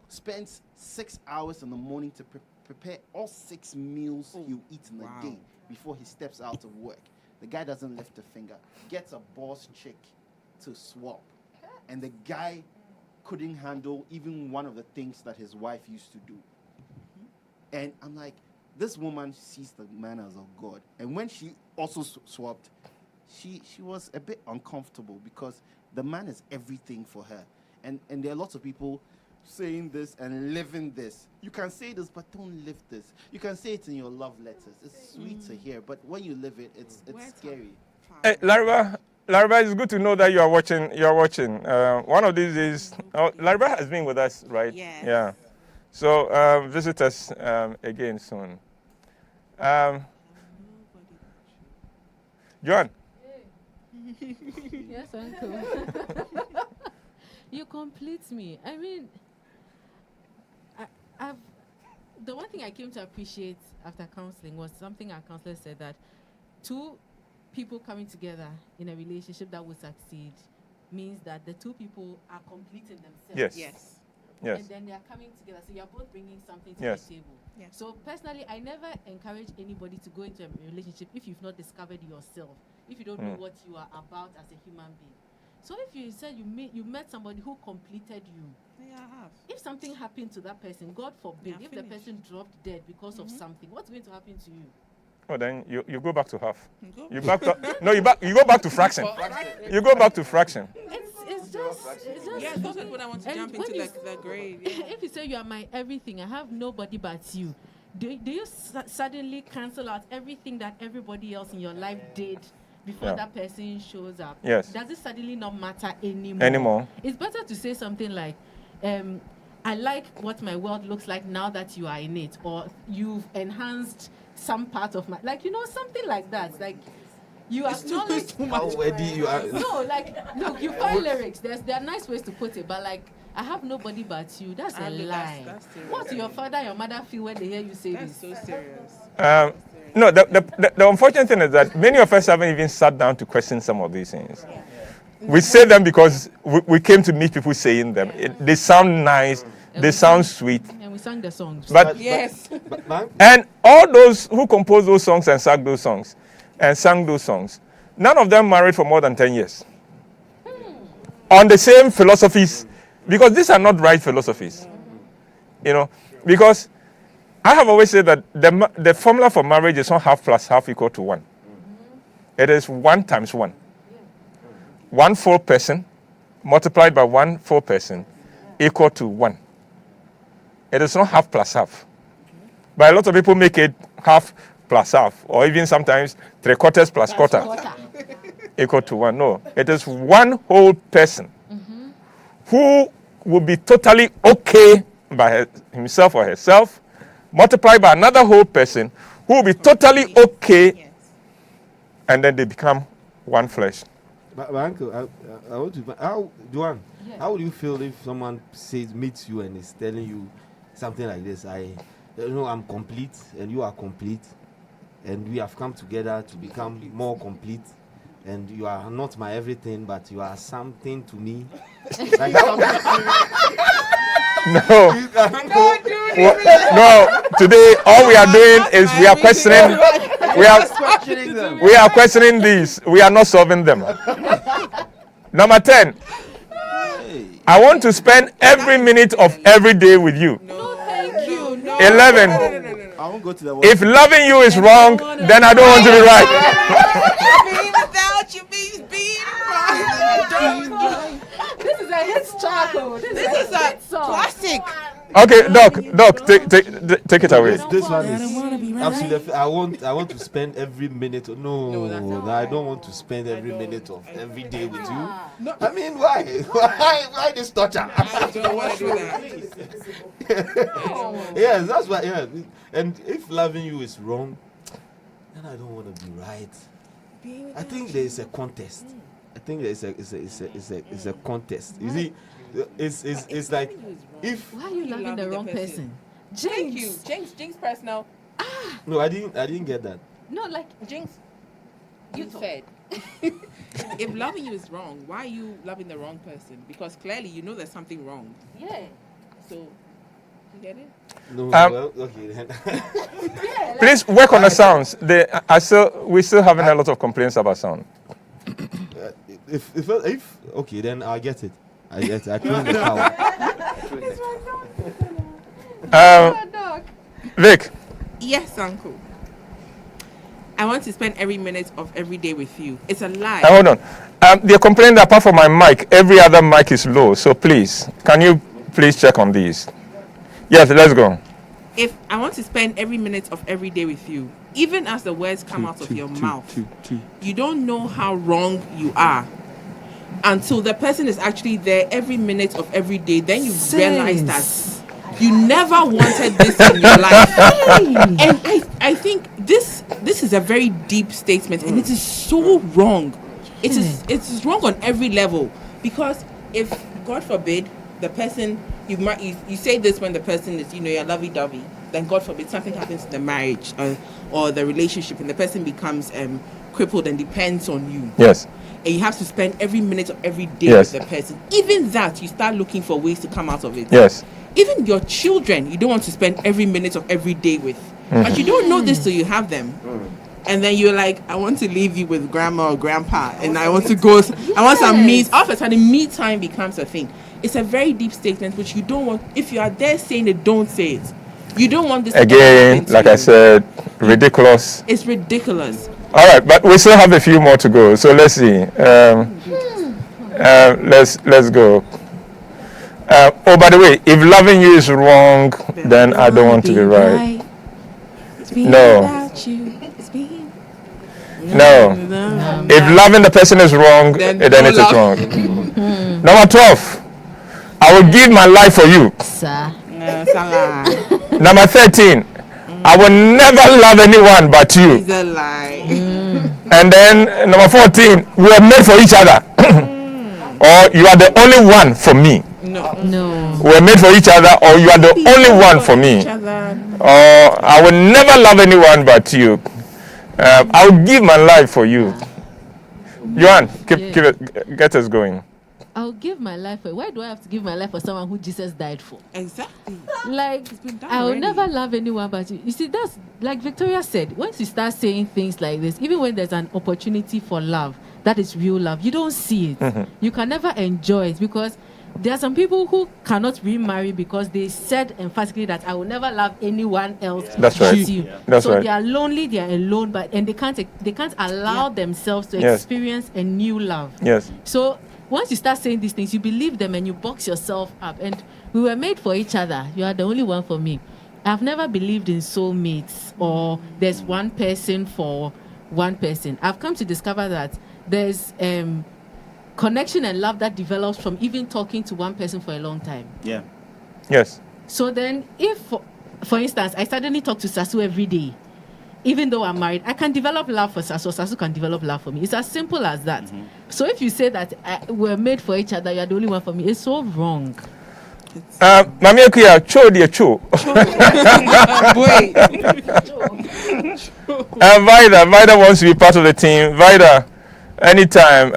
[SPEAKER 10] spends 6 hours in the morning to prepare all 6 meals he'll eat in a day before he steps out of work. The guy doesn't lift a finger. Gets a boss chick to swap. And the guy couldn't handle even one of the things that his wife used to do. And I'm like, this woman sees the man as a god. And when she also swapped, she was a bit uncomfortable because the man is everything for her. And there are lots of people saying this and living this. You can say this, but don't live this. You can say it in your love letters. It's sweet to hear, but when you live it, it's scary.
[SPEAKER 9] Hey, Lariba, it's good to know that you are watching. One of these days, Lariba has been with us, right?
[SPEAKER 11] Yes.
[SPEAKER 9] Yeah. So visit us again soon. John.
[SPEAKER 12] Yes, uncle. You complete me. I mean, the one thing I came to appreciate after counseling was something our counselor said, that 2 people coming together in a relationship that will succeed means that the 2 people are completing themselves.
[SPEAKER 9] Yes.
[SPEAKER 12] And then they are coming together. So you're both bringing something to the table.
[SPEAKER 11] Yes.
[SPEAKER 12] So personally, I never encourage anybody to go into a relationship if you've not discovered yourself, if you don't know what you are about as a human being. So if you said you met somebody who completed you,
[SPEAKER 11] yeah, I have.
[SPEAKER 12] if something happened to that person, God forbid,
[SPEAKER 11] Yeah,
[SPEAKER 12] if the person dropped dead because of something, what's going to happen to you?
[SPEAKER 9] Oh, then you go back to half.
[SPEAKER 11] Go
[SPEAKER 9] You go back to fraction. You go back to fraction.
[SPEAKER 12] It's just
[SPEAKER 11] yeah, those people that want to jump into like the grave. Yeah.
[SPEAKER 12] If you say you are my everything, I have nobody but you, do you suddenly cancel out everything that everybody else in your life did before that person shows up?
[SPEAKER 9] Yes.
[SPEAKER 12] Does it suddenly not matter anymore? It's better to say something like, I like what my world looks like now that you are in it, or you've enhanced some part of my, something like that. Like, you acknowledge
[SPEAKER 7] How ready you are.
[SPEAKER 12] No, look, you find lyrics. There are nice ways to put it, but I have nobody but you. That's a lie.
[SPEAKER 11] That's
[SPEAKER 12] What do your father, your mother feel when they hear you say
[SPEAKER 11] That's
[SPEAKER 12] this?
[SPEAKER 11] so serious.
[SPEAKER 9] No, the unfortunate thing is that many of us haven't even sat down to question some of these things. We say them because we came to meet people saying them. They sound nice. They sound sweet.
[SPEAKER 12] And we sang the songs.
[SPEAKER 9] But
[SPEAKER 11] yes.
[SPEAKER 9] And all those who composed those songs and sang those songs, none of them married for more than 10 years. On the same philosophies, because these are not right philosophies. Because I have always said that the formula for marriage is not half plus half equal to 1. It is 1 times 1. 1 full person multiplied by 1 full person equal to 1. It is not half plus half. But a lot of people make it half plus half, or even sometimes 3/4 plus quarter equal to 1. No, it is 1 whole person who will be totally okay by himself or herself, multiplied by another whole person who will be totally okay, and then they become 1 flesh.
[SPEAKER 7] But uncle, I want to. How would you feel if someone meets you and is telling you something like this? I'm complete and you are complete, and we have come together to become more complete. and you are not my everything, but you are something to me. Like that.
[SPEAKER 9] No. No. Today, all we are doing is we are questioning. We are questioning these. We are not solving them. Number 10. I want to spend every minute of every day with you.
[SPEAKER 11] No, thank you. No.
[SPEAKER 9] 11.
[SPEAKER 10] I won't go to the
[SPEAKER 9] If loving you is wrong, then I don't want to be right.
[SPEAKER 11] Being without you means being wrong.
[SPEAKER 12] This is a hit charcoal.
[SPEAKER 11] This is a classic.
[SPEAKER 9] Okay, Doc, take it away.
[SPEAKER 7] This one is absolutely. I want to spend every minute. No, I don't want to spend every minute of every day with you. No, I mean, why? Why this torture?
[SPEAKER 11] I don't want to do that.
[SPEAKER 7] Yes, that's why. Yeah, and if loving you is wrong, then I don't want to be right. I think there is a contest. I think there is a contest. You see, it's like if.
[SPEAKER 12] Why are you loving the wrong person?
[SPEAKER 11] Thank you, Jinx personal.
[SPEAKER 7] No, I didn't get that.
[SPEAKER 12] No, like
[SPEAKER 11] Jinx, you said if loving you is wrong, why are you loving the wrong person? Because clearly you know there's something wrong.
[SPEAKER 12] Yeah.
[SPEAKER 11] So you get it?
[SPEAKER 7] No, well, okay then.
[SPEAKER 9] Please work on the sounds. We still having a lot of complaints about sound.
[SPEAKER 7] If okay, then I get it. I get it. I claim the
[SPEAKER 9] power. Vic.
[SPEAKER 11] Yes, Uncle. I want to spend every minute of every day with you. It's a lie.
[SPEAKER 9] Hold on. They're complaining that apart from my mic, every other mic is low. So please, can you please check on these? Yes, let's go.
[SPEAKER 11] If I want to spend every minute of every day with you, even as the words come out of your mouth, you don't know how wrong you are until the person is actually there every minute of every day. Then you realize that you never wanted this in your life. And I think this is a very deep statement, and it is so wrong. It is wrong on every level, because if God forbid the person you say this when the person is you're lovey-dovey, then God forbid something happens in the marriage or the relationship, and the person becomes crippled and depends on you.
[SPEAKER 9] Yes.
[SPEAKER 11] And you have to spend every minute of every day with the person. Even that, you start looking for ways to come out of it.
[SPEAKER 9] Yes.
[SPEAKER 11] Even your children, you don't want to spend every minute of every day with. But you don't know this till you have them. And then you're like, I want to leave you with grandma or grandpa, and I want to go, I want some meat. All of a sudden, me time becomes a thing. It's a very deep statement, which you don't want. If you are there saying it, don't say it. You don't want this
[SPEAKER 9] again, like I said, ridiculous.
[SPEAKER 11] It's ridiculous.
[SPEAKER 9] All right, but we still have a few more to go. So let's see. Let's go. Oh, by the way, if loving you is wrong, then I don't want to be right. No. No. If loving the person is wrong, then it is wrong. Number 12. I will give my life for you. Number 13. I will never love anyone but you.
[SPEAKER 11] It's a lie.
[SPEAKER 9] And then number 14. We are made for each other. Or you are the only one for me.
[SPEAKER 11] No.
[SPEAKER 9] We are made for each other, or you are the only one for me. Or I will never love anyone but you. I will give my life for you. Johan, keep it, get us going.
[SPEAKER 12] I'll give my life for. Why do I have to give my life for someone who Jesus died for?
[SPEAKER 11] Exactly.
[SPEAKER 12] Like, I will never love anyone but you. You see, that's like Victoria said. Once you start saying things like this, even when there's an opportunity for love, that is real love, you don't see it. You can never enjoy it, because there are some people who cannot remarry because they said emphatically that I will never love anyone else.
[SPEAKER 9] That's right.
[SPEAKER 12] You.
[SPEAKER 9] That's
[SPEAKER 12] so
[SPEAKER 9] right.
[SPEAKER 12] they are lonely, they are alone, and they can't allow themselves to experience a new love.
[SPEAKER 9] Yes.
[SPEAKER 12] So once you start saying these things, you believe them and you box yourself up. And we were made for each other. You are the only one for me. I've never believed in soulmates or there's one person for one person. I've come to discover that there's connection and love that develops from even talking to one person for a long time.
[SPEAKER 10] Yeah.
[SPEAKER 9] Yes.
[SPEAKER 12] So then if, for instance, I suddenly talk to Sasu every day, even though I'm married, I can develop love for Sasu. Sasu can develop love for me. It's as simple as that. So if you say that we're made for each other, you're the only one for me, it's so wrong.
[SPEAKER 9] Mami Akuya, cho dear cho. Vida wants to be part of the team. Vida, Anytime.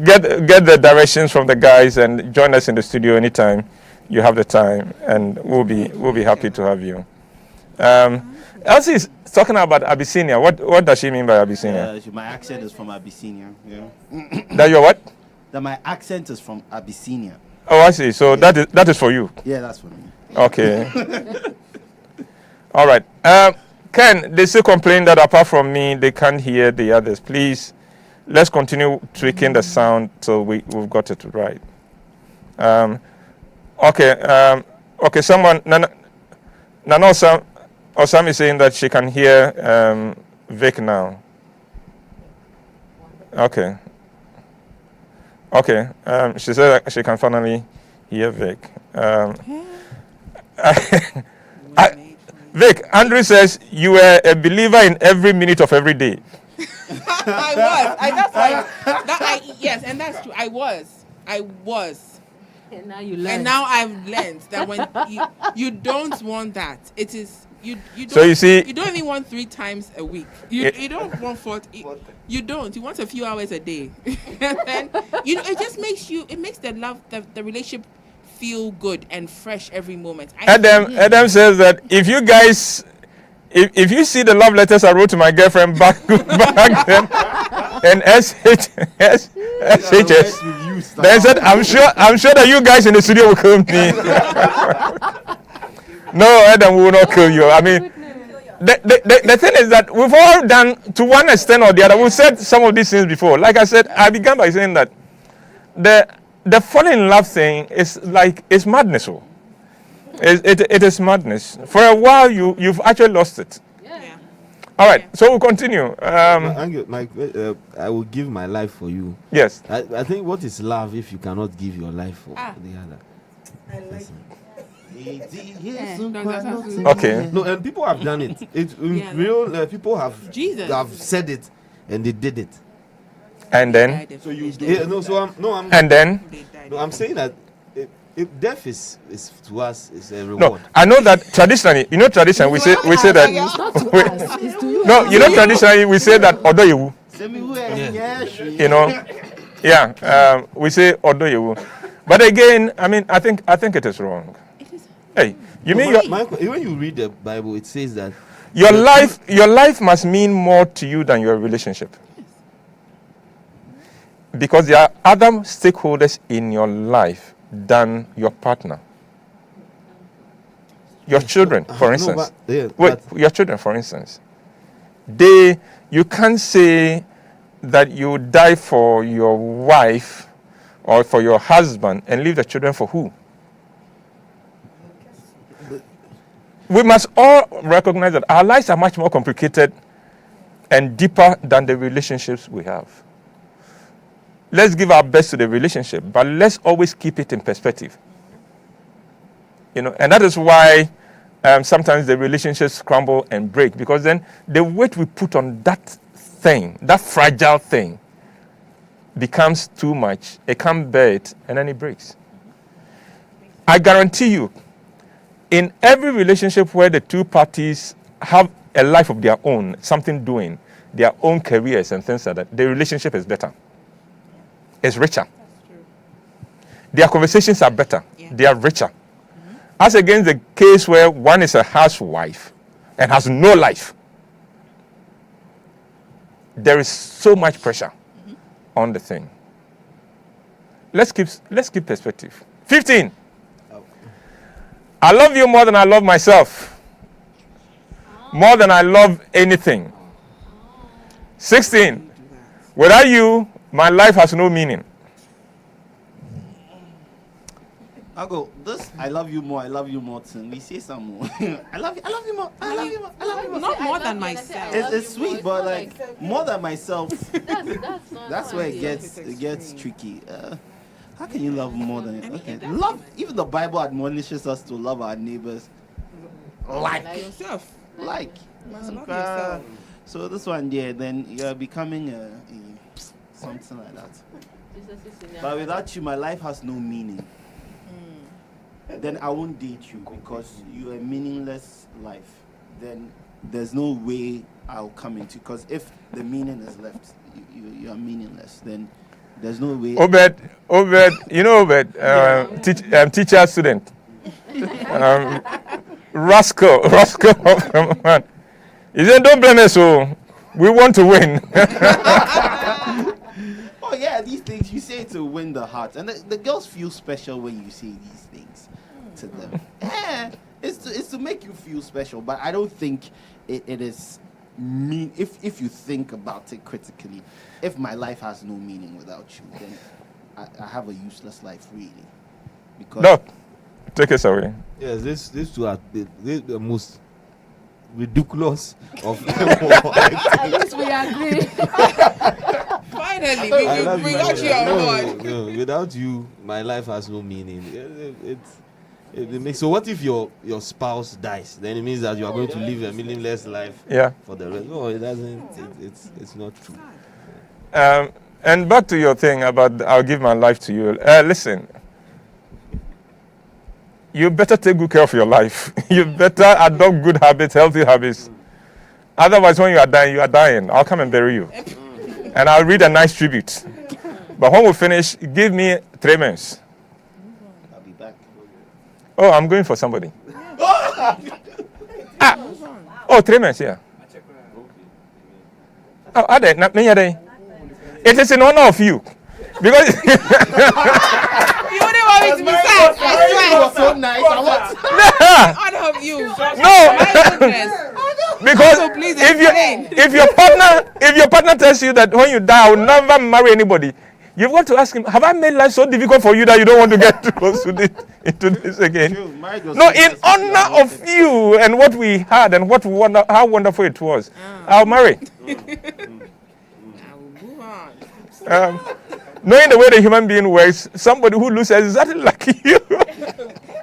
[SPEAKER 9] Get the directions from the guys and join us in the studio anytime you have the time, and we'll be happy to have you. Elsie is talking about Abyssinia. What does she mean by Abyssinia?
[SPEAKER 10] My accent is from Abyssinia. Yeah.
[SPEAKER 9] That your what?
[SPEAKER 10] That my accent is from Abyssinia.
[SPEAKER 9] Oh, I see. So that is for you.
[SPEAKER 10] Yeah, that's for me.
[SPEAKER 9] Okay. All right. Ken, they still complain that apart from me, they can't hear the others. Please, let's continue tweaking the sound till we've got it right. Okay. Okay. Someone, Nana Osam is saying that she can hear Vic now. Okay. Okay. She said that she can finally hear Vic. Vic, Andrew says you were a believer in every minute of every day.
[SPEAKER 11] I was. Yes, and that's true. I was.
[SPEAKER 12] And now you learn.
[SPEAKER 11] And now I've learned that when you don't want that, it is you don't.
[SPEAKER 9] So you see,
[SPEAKER 11] you don't even want 3 times a week. You don't want 4. You don't. You want a few hours a day, and then it just makes it makes the relationship feel good and fresh every moment.
[SPEAKER 9] Adam says that if you guys, if you see the love letters I wrote to my girlfriend back then, and SHS, then said I'm sure that you guys in the studio will kill me. No, Adam will not kill you. I mean, the thing is that we've all done, to one extent or the other, we've said some of these things before. Like I said, I began by saying that the falling in love thing is like, it's madness. It is madness. For a while, you've actually lost it.
[SPEAKER 11] Yeah.
[SPEAKER 9] All right, so we'll continue.
[SPEAKER 7] I will give my life for you.
[SPEAKER 9] Yes.
[SPEAKER 7] I think what is love if you cannot give your life for the other?
[SPEAKER 11] I like
[SPEAKER 9] Okay.
[SPEAKER 7] No, and people have done it. Real people have said it, and they did it.
[SPEAKER 9] And then.
[SPEAKER 7] So you I'm
[SPEAKER 9] and then.
[SPEAKER 7] No, I'm saying that if death is to us is a reward.
[SPEAKER 9] No, I know that traditionally, traditionally we say that. Traditionally we say that odoyewu. We say odoyewu. But again, I mean, I think it is wrong. Hey,
[SPEAKER 7] when you read the Bible, it says that
[SPEAKER 9] your life must mean more to you than your relationship. Because there are other stakeholders in your life than your partner. Your children, for instance. Your children, for instance. You can't say that you die for your wife or for your husband and leave the children for who? We must all recognize that our lives are much more complicated and deeper than the relationships we have. Let's give our best to the relationship, but let's always keep it in perspective. And that is why sometimes the relationships crumble and break, because then the weight we put on that thing, that fragile thing, becomes too much. It can't bear it, and then it breaks. I guarantee you, in every relationship where the two parties have a life of their own, something doing, their own careers and things like that, the relationship is better. It's richer. Their conversations are better. Yeah. They are richer. Mm-hmm. As against the case where one is a housewife and has no life. There is so much pressure on the thing. Let's keep perspective. 15. I love you more than I love myself. More than I love anything. 16. Without you, my life has no meaning.
[SPEAKER 10] I'll go, I love you more, Tim. We say some more. I love you more.
[SPEAKER 11] Not more than myself.
[SPEAKER 10] It's sweet, but like more than myself. That's where it gets tricky. How can you love more than love? Even the Bible admonishes us to love our neighbors like
[SPEAKER 11] yourself.
[SPEAKER 10] So this one, then you're becoming something like that. But without you, my life has no meaning. Then I won't date you because you're a meaningless life. then there's no way I'll come into. Because if the meaning is left, you are meaningless. Then there's no way.
[SPEAKER 9] Obed, you know Obed, teacher student, rascal, man. He said, "Don't blame us, so we want to win."
[SPEAKER 10] Oh yeah, these things you say to win the hearts, and the girls feel special when you say these things to them. Yeah, it's to make you feel special, but I don't think it is mean. If you think about it critically, if my life has no meaning without you, then I have a useless life, really. Because
[SPEAKER 9] No, take us away.
[SPEAKER 7] Yes, these two are the most ridiculous of them all.
[SPEAKER 12] At least we agree.
[SPEAKER 11] Finally,
[SPEAKER 7] I
[SPEAKER 11] we
[SPEAKER 7] love
[SPEAKER 11] got you on board.
[SPEAKER 7] No, without you, my life has no meaning. It makes, so what if your spouse dies? Then it means that you are going to live a meaningless life for the rest. No, it doesn't. It's not true.
[SPEAKER 9] And back to your thing about I'll give my life to you. Listen, you better take good care of your life. You better adopt good habits, healthy habits. Otherwise, when you are dying, I'll come and bury you. And I'll read a nice tribute. But when we finish, give me 3 months.
[SPEAKER 10] I'll be back.
[SPEAKER 9] Oh, I'm going for somebody. 3 months, yeah. Oh, are they? It is in honor of you. Because
[SPEAKER 11] You wouldn't want me to be sad. I swear.
[SPEAKER 10] It was so nice.
[SPEAKER 11] Honor of you.
[SPEAKER 9] No.
[SPEAKER 11] My goodness.
[SPEAKER 9] Because
[SPEAKER 11] So please
[SPEAKER 9] if your partner tells you that when you die I will never marry anybody, you've got to ask him, have I made life so difficult for you that you don't want to get close to into this again? No, in honor of you and what we had and how wonderful it was, I'll marry. Knowing the way the human being works, somebody who looks exactly like you.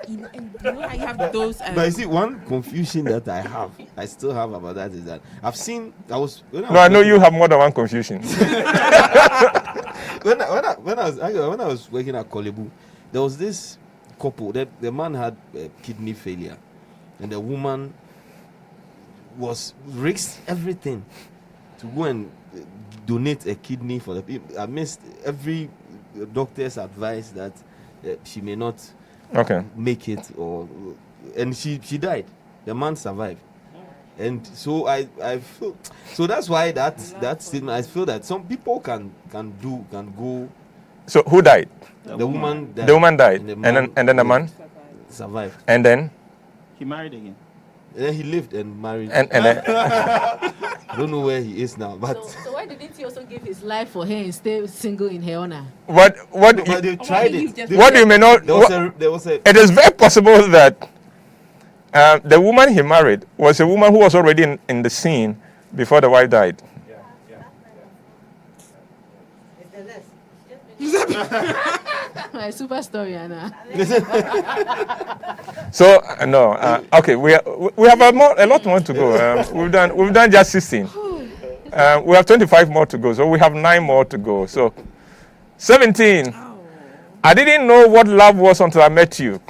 [SPEAKER 11] You know, I have those.
[SPEAKER 7] But you see, one confusion that I still have about that is that
[SPEAKER 9] I know you have more than one confusion.
[SPEAKER 7] when I was working at Kolebu, there was this couple that the man had kidney failure, and the woman risked everything to go and donate a kidney for the people. I missed every doctor's advice that she may not make it, and she died. The man survived, and so I feel so that's why that statement, I feel that some people can go.
[SPEAKER 9] So who died?
[SPEAKER 7] The woman died.
[SPEAKER 9] The woman died, and then the man
[SPEAKER 7] survived,
[SPEAKER 9] and then
[SPEAKER 10] he married again.
[SPEAKER 7] And then he lived and married.
[SPEAKER 9] And then
[SPEAKER 7] I don't know where he is now, but
[SPEAKER 12] so why didn't he also give his life for her and stay single in her honor?
[SPEAKER 9] But
[SPEAKER 7] they tried it.
[SPEAKER 9] What you may not. It is very possible that the woman he married was a woman who was already in the scene before the wife died.
[SPEAKER 12] My super story, Anna.
[SPEAKER 9] So no, okay. We have a lot more to go. We've done just 16. We have 25 more to go, so we have 9 more to go. So 17. I didn't know what love was until I met you.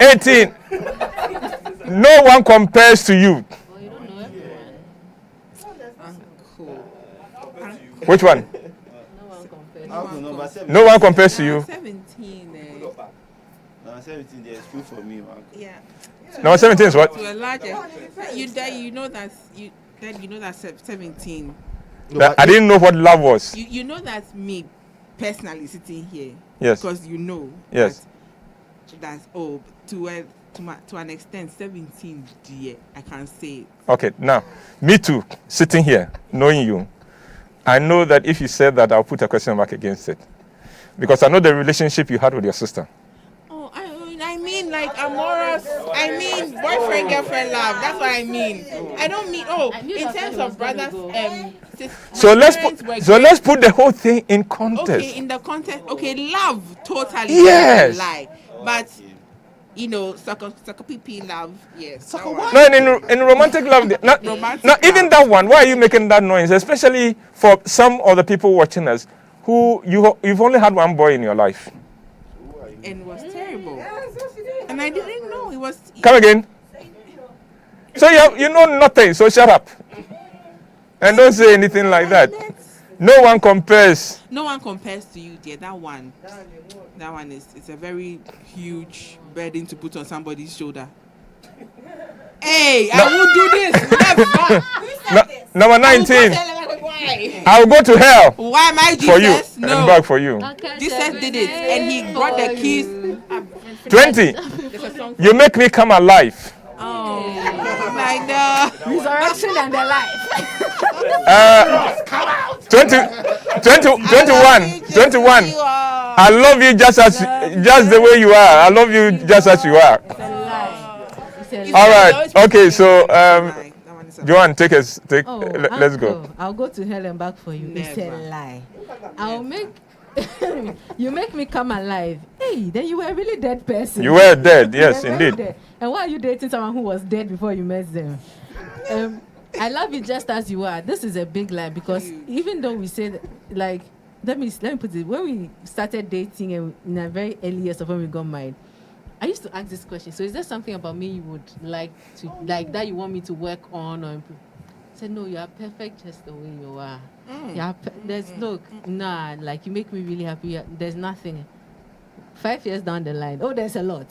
[SPEAKER 9] 18. No one compares to you. Which one? No one compares to you.
[SPEAKER 11] 17.
[SPEAKER 10] 17 is true for me, man.
[SPEAKER 11] Yeah.
[SPEAKER 9] No, 17 is what?
[SPEAKER 11] To a larger. You know that 17.
[SPEAKER 9] I didn't know what love was.
[SPEAKER 11] You know that me personally sitting here.
[SPEAKER 9] Yes.
[SPEAKER 11] Because you know.
[SPEAKER 9] Yes.
[SPEAKER 11] That's to an extent 17. Dear, I can say it.
[SPEAKER 9] Okay, now me too, sitting here, knowing you. I know that if you said that, I'll put a question mark against it. Because I know the relationship you had with your sister.
[SPEAKER 11] Oh, I mean like amorous. I mean boyfriend, girlfriend love. That's what I mean. I don't mean, in terms of brothers,
[SPEAKER 9] so let's put the whole thing in context.
[SPEAKER 11] Okay, in the context. Okay, love totally.
[SPEAKER 9] Yes.
[SPEAKER 11] Lie. But sucker PP love, yes.
[SPEAKER 9] No, in romantic love, not even that one. Why are you making that noise? Especially for some of the people watching us, who you've only had one boy in your life.
[SPEAKER 11] And it was terrible. And I didn't know it was.
[SPEAKER 9] Come again. So you know nothing. So shut up. And don't say anything like that. No one compares.
[SPEAKER 11] No one compares to you, dear. That one is it's a very huge burden to put on somebody's shoulder. Hey, no. I won't do this. Never.
[SPEAKER 9] Number 19.
[SPEAKER 11] Why?
[SPEAKER 9] I will go to hell.
[SPEAKER 11] Why am I Jesus?
[SPEAKER 9] For you.
[SPEAKER 11] No.
[SPEAKER 9] And back for you.
[SPEAKER 11] Jesus did it, and he brought the keys.
[SPEAKER 9] 20. You make me come alive.
[SPEAKER 11] Oh my God.
[SPEAKER 12] Resurrection and the life.
[SPEAKER 9] 21. I love you just the way you are. I love you just as you are. All right. Okay. So, Joanne, let's go.
[SPEAKER 12] I'll go to hell and back for you. Never. It's a lie. I'll make you make me come alive. Hey, then you were a really dead person.
[SPEAKER 9] You were dead, yes, indeed.
[SPEAKER 12] Dead. And why are you dating someone who was dead before you met them? I love you just as you are. This is a big lie because even though we say that, like, let me put it. When we started dating and in a very early years of when we got married, I used to ask this question. So is there something about me you would like that you want me to work on or improve? I said, no, you are perfect just the way you are. Like you make me really happy. There's nothing. 5 years down the line, there's a lot.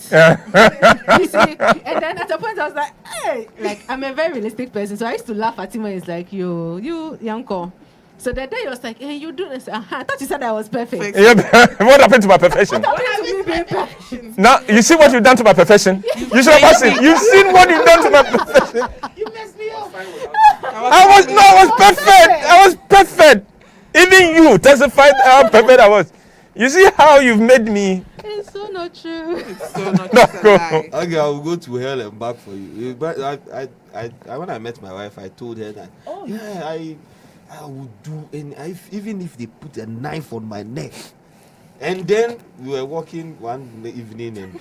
[SPEAKER 12] You see? And then at a point I was like, hey, like I'm a very realistic person, so I used to laugh at him when he's like, you Encore. So that day he was like, hey, you do this. I thought you said I was perfect.
[SPEAKER 9] Yeah, what happened to my profession?
[SPEAKER 12] What happened to me being perfect?
[SPEAKER 9] Now, you see what you've done to my profession? You should have seen. You've seen what you've done to my profession.
[SPEAKER 11] You messed me up.
[SPEAKER 9] I was perfect. Even you testified how perfect I was. You see how you've made me.
[SPEAKER 12] It's so not true.
[SPEAKER 11] It's so not true.
[SPEAKER 7] Okay, I will go to hell and back for you. But when I met my wife, I told her that, I would do, even if they put a knife on my neck. And then we were walking one evening and...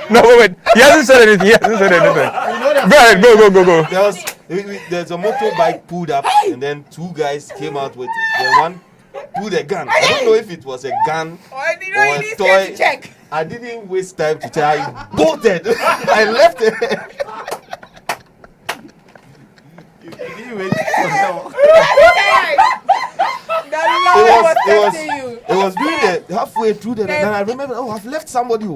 [SPEAKER 9] No, wait. He hasn't said anything. Go ahead, go.
[SPEAKER 7] There's a motorbike pulled up, and then two guys came out with one pulled a gun. I don't know if it was a gun or a toy. I didn't waste time to tell you. I bolted. I left it. You didn't wait It was doing it halfway through the and I remember, I've left somebody.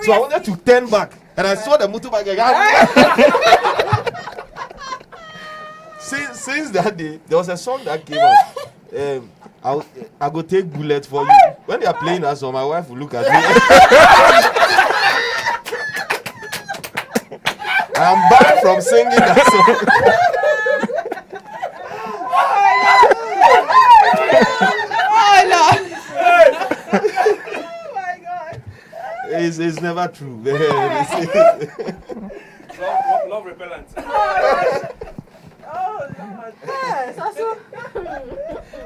[SPEAKER 7] So I wanted to turn back, and I saw the motorbike again. Since that day, there was a song that came out. I go take bullets for you. When they are playing that song, my wife will look at me. I'm banned from singing that song. It's never true.
[SPEAKER 9] Love repellent.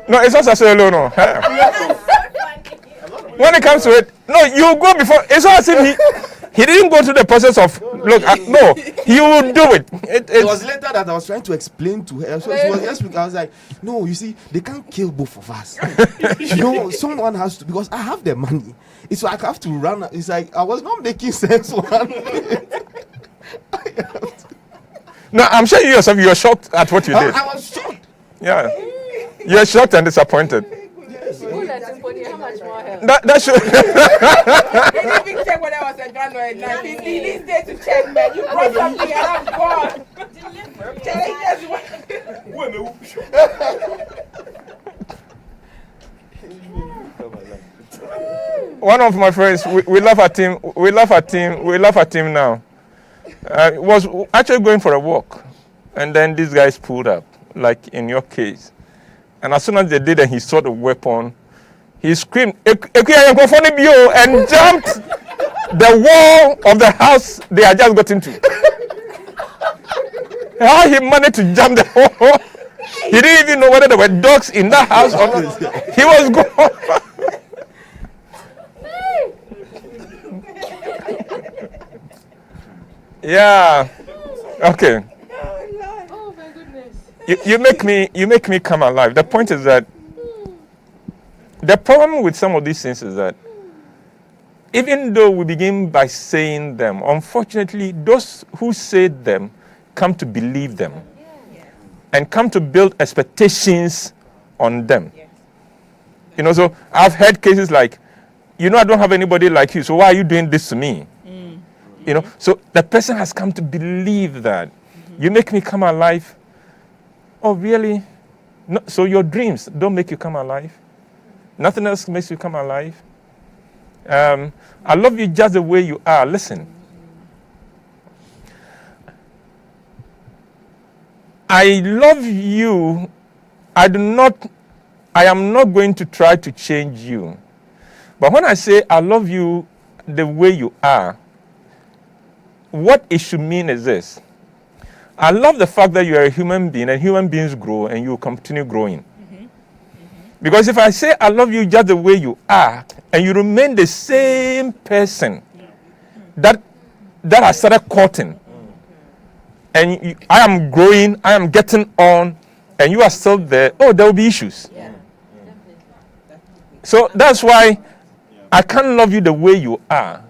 [SPEAKER 9] No, it's not so low, no. When it comes to it, no, you go before. It's not as if he didn't go through the process of no, he will do it.
[SPEAKER 7] It was later that I was trying to explain to her. So she was just I was like, no, you see, they can't kill both of us. Someone has to, because I have the money. It's like I have to run. It's like I was not making sense one.
[SPEAKER 9] No, I'm sure you yourself, you're shocked at what you did.
[SPEAKER 7] I was shocked.
[SPEAKER 9] Yeah. You're shocked and disappointed.
[SPEAKER 12] How much more help?
[SPEAKER 9] That should.
[SPEAKER 11] He didn't even check whether I was a gun or a knife. He needs day to check, man. You brought something and I'm gone.
[SPEAKER 9] One of my friends, we laugh at him. We laugh at him now. Was actually going for a walk, and then these guys pulled up, like in your case. And as soon as they did, and he saw the weapon, he screamed, and jumped the wall of the house they had just got into. How he managed to jump the wall? He didn't even know whether there were dogs in that house or not. He was gone. Yeah. Okay.
[SPEAKER 12] Oh my goodness.
[SPEAKER 9] You make me come alive. The point is that the problem with some of these things is that even though we begin by saying them, unfortunately, those who say them come to believe them and come to build expectations on them. You know, so I've heard cases like, I don't have anybody like you, so why are you doing this to me? You know, so the person has come to believe that. You make me come alive. Oh, really? No, so your dreams don't make you come alive? Nothing else makes you come alive? I love you just the way you are. Listen. I love you. I am not going to try to change you. But when I say I love you the way you are, what it should mean is this. I love the fact that you are a human being and human beings grow and you will continue growing. Because if I say I love you just the way you are and you remain the same person that I started courting, and I am growing, I am getting on, and you are still there, there will be issues. So that's why I can't love you the way you are.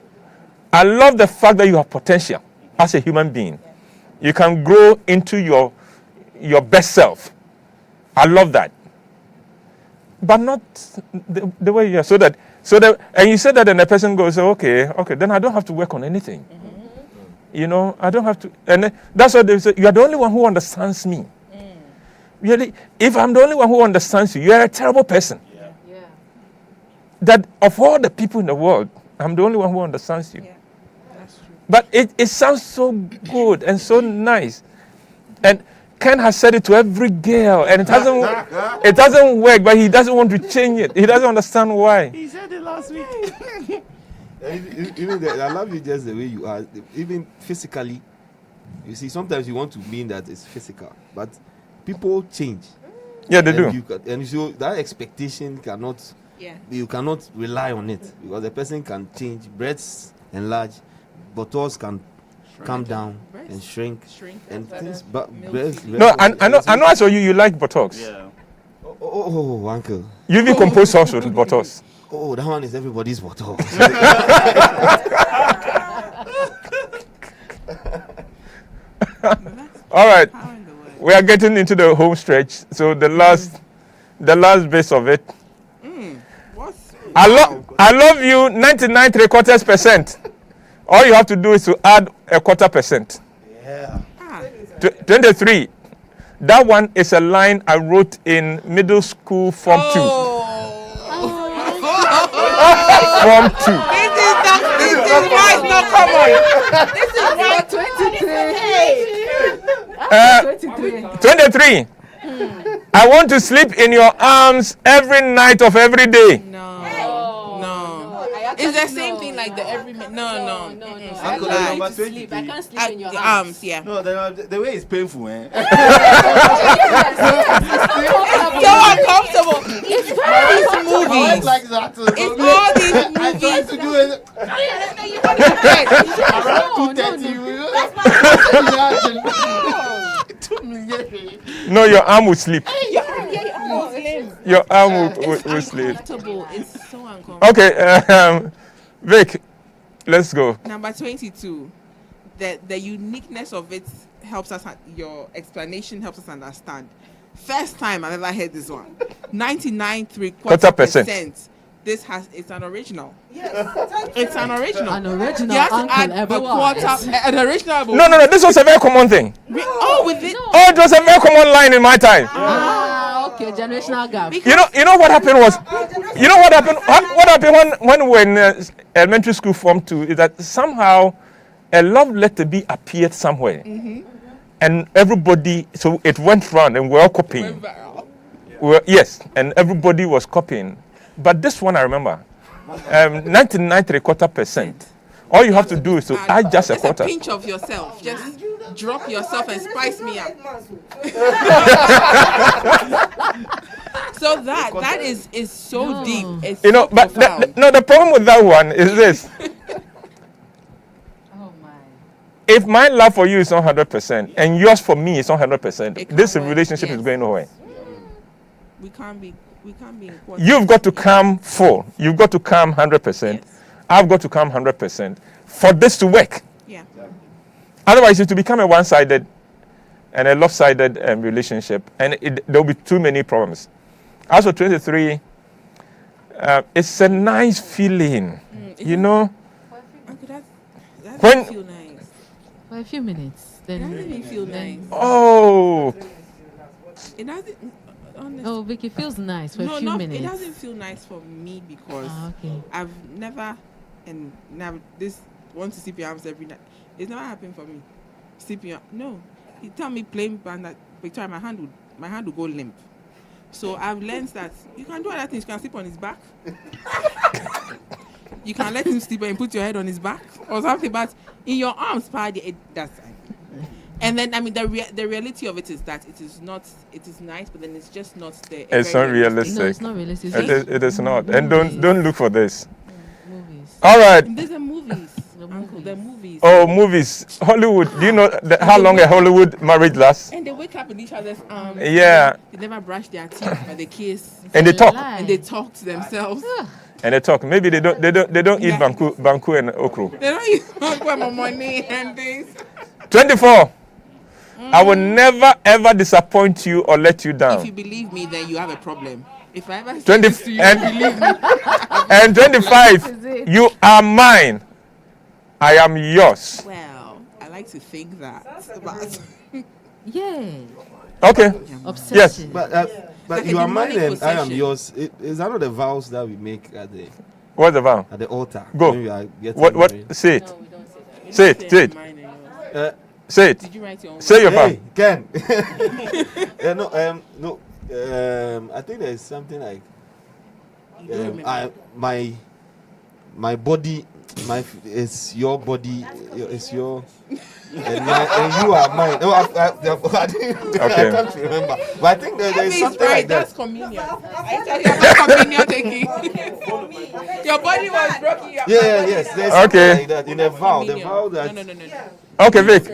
[SPEAKER 9] I love the fact that you have potential as a human being. You can grow into your best self. I love that. But not the way you are. So that, and you said that, and the person goes, okay, then I don't have to work on anything. You know, I don't have to. And that's what they say. You are the only one who understands me. Really, if I'm the only one who understands you, you are a terrible person. That of all the people in the world, I'm the only one who understands you. That's true. But it sounds so good and so nice. And Ken has said it to every girl, and it doesn't work, but he doesn't want to change it. He doesn't understand why.
[SPEAKER 7] He said it last week. Even I love you just the way you are. Even physically, you see, sometimes you want to mean that it's physical, but people change.
[SPEAKER 9] Yeah, they do.
[SPEAKER 7] And so that expectation cannot. You cannot rely on it because the person can change. Breasts enlarge, bottles can come down and shrink and things. But
[SPEAKER 9] no, I know. I saw you like Botox.
[SPEAKER 7] Yeah. Oh, uncle.
[SPEAKER 9] You even compose songs with Botox.
[SPEAKER 7] Oh, that one is everybody's Botox.
[SPEAKER 9] All right, we are getting into the home stretch. So the last base of it. I love you 99.75%. All you have to do is to add 0.25%.
[SPEAKER 7] Yeah.
[SPEAKER 9] 23. That one is a line I wrote in middle school Form 2. Form 2.
[SPEAKER 11] This is why it's not common. This is why
[SPEAKER 9] 23. I want to sleep in your arms every night of every day.
[SPEAKER 11] No. It's the same thing like the every minute. No.
[SPEAKER 10] Uncle, number 23.
[SPEAKER 12] I can't sleep in your
[SPEAKER 11] arms. Yeah.
[SPEAKER 10] No, the way it's painful, eh?
[SPEAKER 11] It's so uncomfortable. It's movies.
[SPEAKER 10] Like that.
[SPEAKER 11] It's all these movies.
[SPEAKER 10] I tried to do it. Around 2:30.
[SPEAKER 9] No, your arm will sleep. Your arm will sleep.
[SPEAKER 11] It's so uncomfortable.
[SPEAKER 9] Okay, Vic, let's go.
[SPEAKER 11] Number 22. The uniqueness of it helps us. Your explanation helps us understand. First time I've ever heard this one. 99.75%. It's an original. Yes, it's an original.
[SPEAKER 12] An original.
[SPEAKER 11] You have to add a quarter. An original.
[SPEAKER 9] No. This was a very common thing.
[SPEAKER 11] With it.
[SPEAKER 9] Oh, it was a very common line in my time.
[SPEAKER 12] Okay, generational gap.
[SPEAKER 9] You know what happened was. You know what happened. What happened when we were in elementary school Form 2 is that somehow a love letter B appeared somewhere, and everybody. So it went round, and we're all copying. Yes, and everybody was copying. But this one I remember, 99.75%. All you have to do is to add just a quarter.
[SPEAKER 11] A pinch of yourself. Just drop yourself and spice me up. So that is so deep. It's so
[SPEAKER 9] but the problem with that one is this.
[SPEAKER 12] Oh my.
[SPEAKER 9] If my love for you is not 100% and yours for me is not 100%, this relationship is going nowhere.
[SPEAKER 11] We can't be in quarter.
[SPEAKER 9] You've got to come full. You've got to come 100%. Yes. I've got to come 100% for this to work.
[SPEAKER 11] Yeah.
[SPEAKER 9] Otherwise, it will become a one-sided and a lopsided relationship, and there will be too many problems. As for 23, it's a nice feeling, you know.
[SPEAKER 11] That
[SPEAKER 9] When
[SPEAKER 11] doesn't feel nice.
[SPEAKER 12] For a few minutes, then.
[SPEAKER 11] That doesn't even feel nice.
[SPEAKER 9] Oh.
[SPEAKER 11] It doesn't. Honestly.
[SPEAKER 12] Oh, Vicky, feels nice for a few minutes.
[SPEAKER 11] It doesn't feel nice for me because
[SPEAKER 12] okay.
[SPEAKER 11] I've never this want to sleep your arms every night. It's never happened for me. Sleeping your no. You tell me playing band that Victoria, my hand would go limp. So I've learned that you can do other things. You can sleep on his back. You can let him sleep and put your head on his back or something. But in your arms, that's. And then the reality of it is that it is nice, but then it's just not the.
[SPEAKER 9] It's not realistic.
[SPEAKER 12] No, it's not realistic.
[SPEAKER 9] It is not. And don't look for this.
[SPEAKER 12] Movies.
[SPEAKER 9] All right.
[SPEAKER 11] There's a movies. Uncle, the movies.
[SPEAKER 9] Oh, movies. Hollywood. Do you know how long a Hollywood marriage lasts?
[SPEAKER 11] And they wake up in each other's arms.
[SPEAKER 9] Yeah.
[SPEAKER 11] They never brush their teeth, but they kiss.
[SPEAKER 9] And they talk.
[SPEAKER 11] And they talk to themselves.
[SPEAKER 9] And they talk. Maybe they don't eat banku and okra.
[SPEAKER 11] They don't eat banku and money and things.
[SPEAKER 9] 24. I will never ever disappoint you or let you down.
[SPEAKER 11] If you believe me, then you have a problem. If I ever say
[SPEAKER 9] 20
[SPEAKER 11] this to you, believe me.
[SPEAKER 9] And 25. You are mine. I am yours.
[SPEAKER 11] Well, I like to think that. But
[SPEAKER 12] yeah.
[SPEAKER 9] Okay.
[SPEAKER 12] Obsession.
[SPEAKER 9] Yes.
[SPEAKER 7] But
[SPEAKER 11] Like
[SPEAKER 7] you
[SPEAKER 11] a
[SPEAKER 7] are mine
[SPEAKER 11] demonic
[SPEAKER 7] and I am
[SPEAKER 11] possession.
[SPEAKER 7] yours. Is that not the vows that we make at the
[SPEAKER 9] What's the vow?
[SPEAKER 7] at the altar?
[SPEAKER 9] Go.
[SPEAKER 7] When we are getting
[SPEAKER 9] What?
[SPEAKER 7] married?
[SPEAKER 9] Say it.
[SPEAKER 11] No, we don't say that. We
[SPEAKER 9] Say
[SPEAKER 11] don't
[SPEAKER 9] it. Say it.
[SPEAKER 11] mine and yours.
[SPEAKER 9] Say it.
[SPEAKER 11] Did you write your own?
[SPEAKER 9] Say your vow.
[SPEAKER 7] Hey, Ken. No. I think there is something like my body, is your body, is your. And you are mine. No, I can't remember. But I think there is something like that.
[SPEAKER 11] That's communion. I tell you about communion taking. Your body was broken.
[SPEAKER 7] Yes. There's something like that in the vow. The vow that.
[SPEAKER 11] No.
[SPEAKER 9] Okay, Vic,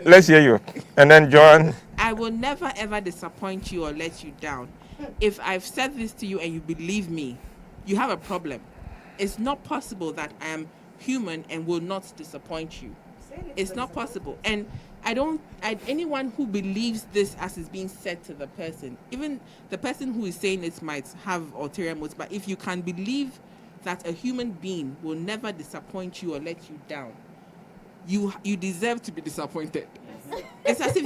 [SPEAKER 9] let's hear you. And then John.
[SPEAKER 11] I will never ever disappoint you or let you down. If I've said this to you and you believe me, you have a problem. It's not possible that I am human and will not disappoint you. It's not possible. And anyone who believes this as is being said to the person, even the person who is saying it might have ulterior motives, but if you can believe that a human being will never disappoint you or let you down, you deserve to be disappointed. It's as if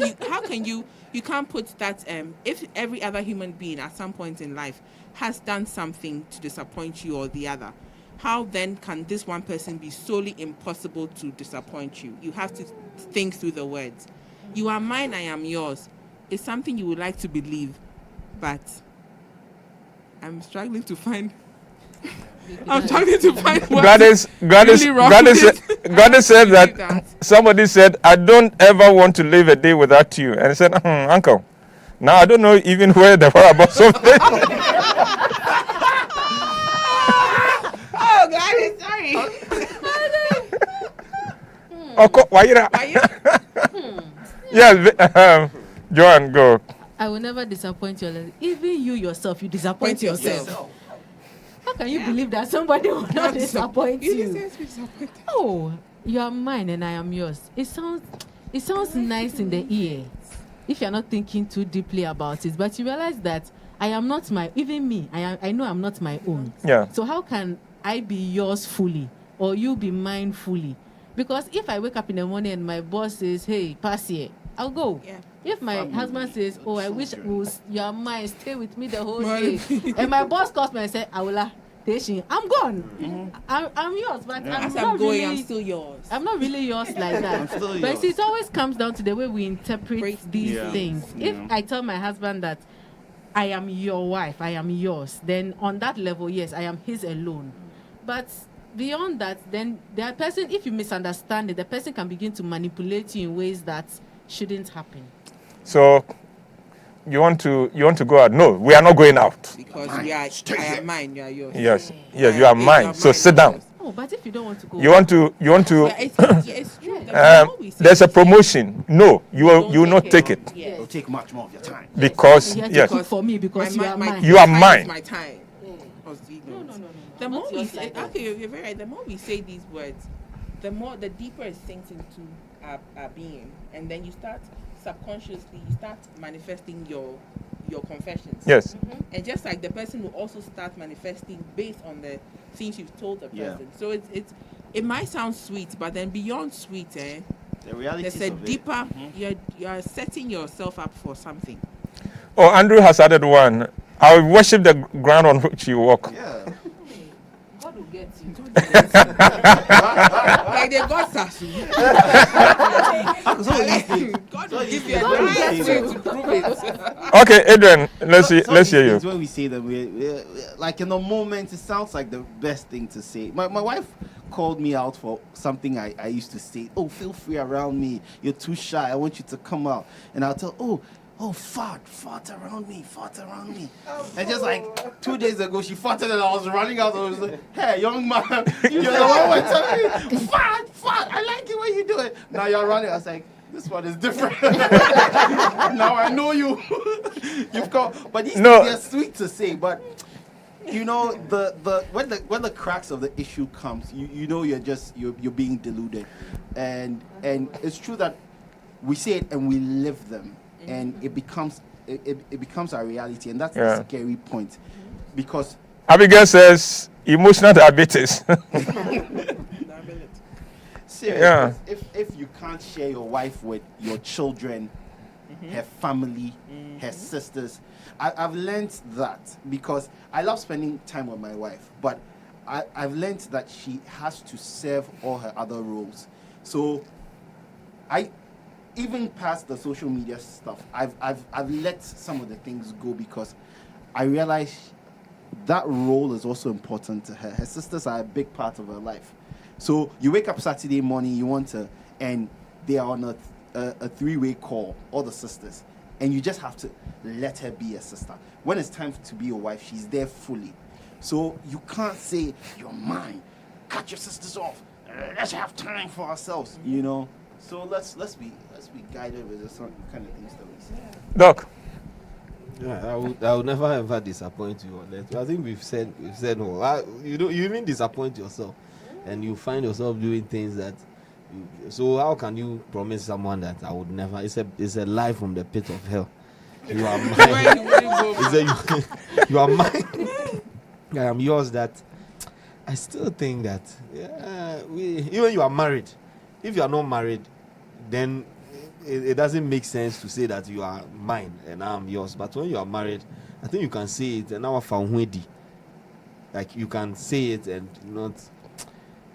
[SPEAKER 11] you can't put that if every other human being at some point in life has done something to disappoint you or the other, how then can this one person be solely impossible to disappoint you? You have to think through the words. You are mine, I am yours. It's something you would like to believe, but I'm struggling to find what
[SPEAKER 9] Goddess
[SPEAKER 11] really
[SPEAKER 9] said that somebody said, I don't ever want to live a day without you. And I said, Uncle, now I don't know even where the whereabouts of it.
[SPEAKER 11] Oh, God, sorry.
[SPEAKER 9] Yes, Joanne, go.
[SPEAKER 12] I will never disappoint you. Even you yourself, you disappoint yourself. How can you believe that somebody will not disappoint you? Oh, you are mine and I am yours. It sounds nice in the ear if you're not thinking too deeply about it. But you realize that I am not even me. I know I'm not my own.
[SPEAKER 9] Yeah.
[SPEAKER 12] So how can I be yours fully or you be mine fully? Because if I wake up in the morning and my boss says, hey, pass here, I'll go. Yeah. If my husband says, oh, I wish you are mine, stay with me the whole day. And my boss calls me and says, Awula, I'm gone. Mm-hmm. I'm yours, but I'm still yours. I'm not really yours like that. But see, it always comes down to the way we interpret these things. Yeah. If I tell my husband that I am your wife, I am yours, then on that level, yes, I am his alone. But beyond that, then the person, if you misunderstand it, the person can begin to manipulate you in ways that shouldn't happen.
[SPEAKER 9] So you want to go out? No, we are not going out.
[SPEAKER 11] Because I am mine, you are yours.
[SPEAKER 9] Yes, you are mine. So sit down.
[SPEAKER 12] Oh, but if you don't want to go,
[SPEAKER 9] you want to.
[SPEAKER 11] It's true.
[SPEAKER 9] There's a promotion. No, you will not take it.
[SPEAKER 10] It will take much more of your time.
[SPEAKER 9] Because
[SPEAKER 12] you have to cook for me because you are mine.
[SPEAKER 9] You are mine.
[SPEAKER 11] My time.
[SPEAKER 12] No.
[SPEAKER 11] The more we
[SPEAKER 12] yours
[SPEAKER 11] say,
[SPEAKER 12] like that.
[SPEAKER 11] okay, you're very right. The more we say these words, the deeper it sinks into our being, and then you start subconsciously, manifesting your confessions.
[SPEAKER 9] Yes.
[SPEAKER 11] And just like the person will also start manifesting based on the things you've told the person. So it might sound sweet, but then beyond sweet,
[SPEAKER 10] The reality
[SPEAKER 11] there's a deeper. You're setting yourself up for something.
[SPEAKER 9] Oh, Andrew has added one. I will worship the ground on which you walk.
[SPEAKER 10] Yeah.
[SPEAKER 11] God will get you. Like they got us. God will give you a nice way to prove it.
[SPEAKER 9] Okay, Adrian, let's hear you.
[SPEAKER 10] When we say that, we like in the moment, it sounds like the best thing to say. My wife called me out for something I used to say. Oh, feel free around me. You're too shy. I want you to come out. And I'll tell, fart around me. And just like 2 days ago, she farted and I was running out. I was like, hey, young man, you're the one who telling me, fart, I like it when you do it. Now you're running. I was like, this one is different. Now I know you. You've got, but these things are sweet to say, but you know, when the cracks of the issue comes, you know you're being deluded. And it's true that we say it and we live them. And it becomes our reality, and that's the scary point, because
[SPEAKER 9] Abigail says emotional diabetes.
[SPEAKER 10] Serious. If you can't share your wife with your children, her family, her sisters, I've learned that, because I love spending time with my wife, but I've learned that she has to serve all her other roles. So even past the social media stuff, I've let some of the things go, because I realize that role is also important to her. Her sisters are a big part of her life. So you wake up Saturday morning, you want to, and they are on a three-way call, all the sisters, and you just have to let her be a sister. When it's time to be your wife, she's there fully. So you can't say, you're mine, cut your sisters off, let's have time for ourselves, you know. So let's be guided with the kind of things that we say.
[SPEAKER 9] Doc.
[SPEAKER 7] Yeah, I would never ever disappoint you on that. I think we've said no. You even disappoint yourself, and you find yourself doing things that. So how can you promise someone that I would never? It's a lie from the pit of hell. You are mine. You are mine. I am yours. That I still think that even you are married. If you are not married, then it doesn't make sense to say that you are mine and I'm yours. But when you are married, I think you can say it, and now I found ready. Like you can say it and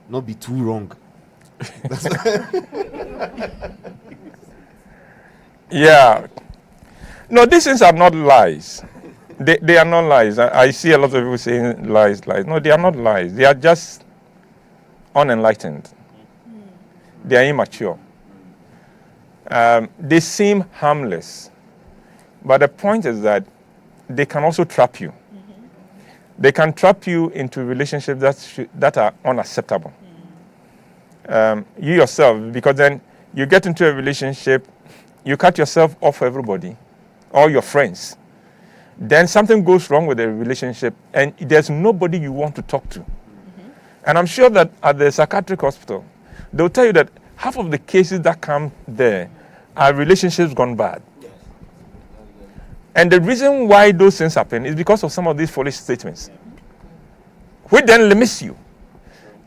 [SPEAKER 7] not be too wrong.
[SPEAKER 9] Yeah. No, these things are not lies. They are not lies. I see a lot of people saying lies. No, they are not lies. They are just unenlightened. They are immature. They seem harmless. But the point is that they can also trap you. They can trap you into relationships that are unacceptable. You yourself, because then you get into a relationship, you cut yourself off for everybody, all your friends. Then something goes wrong with the relationship, and there's nobody you want to talk to. And I'm sure that at the psychiatric hospital, they'll tell you that half of the cases that come there are relationships gone bad. And the reason why those things happen is because of some of these foolish statements, which then limits you.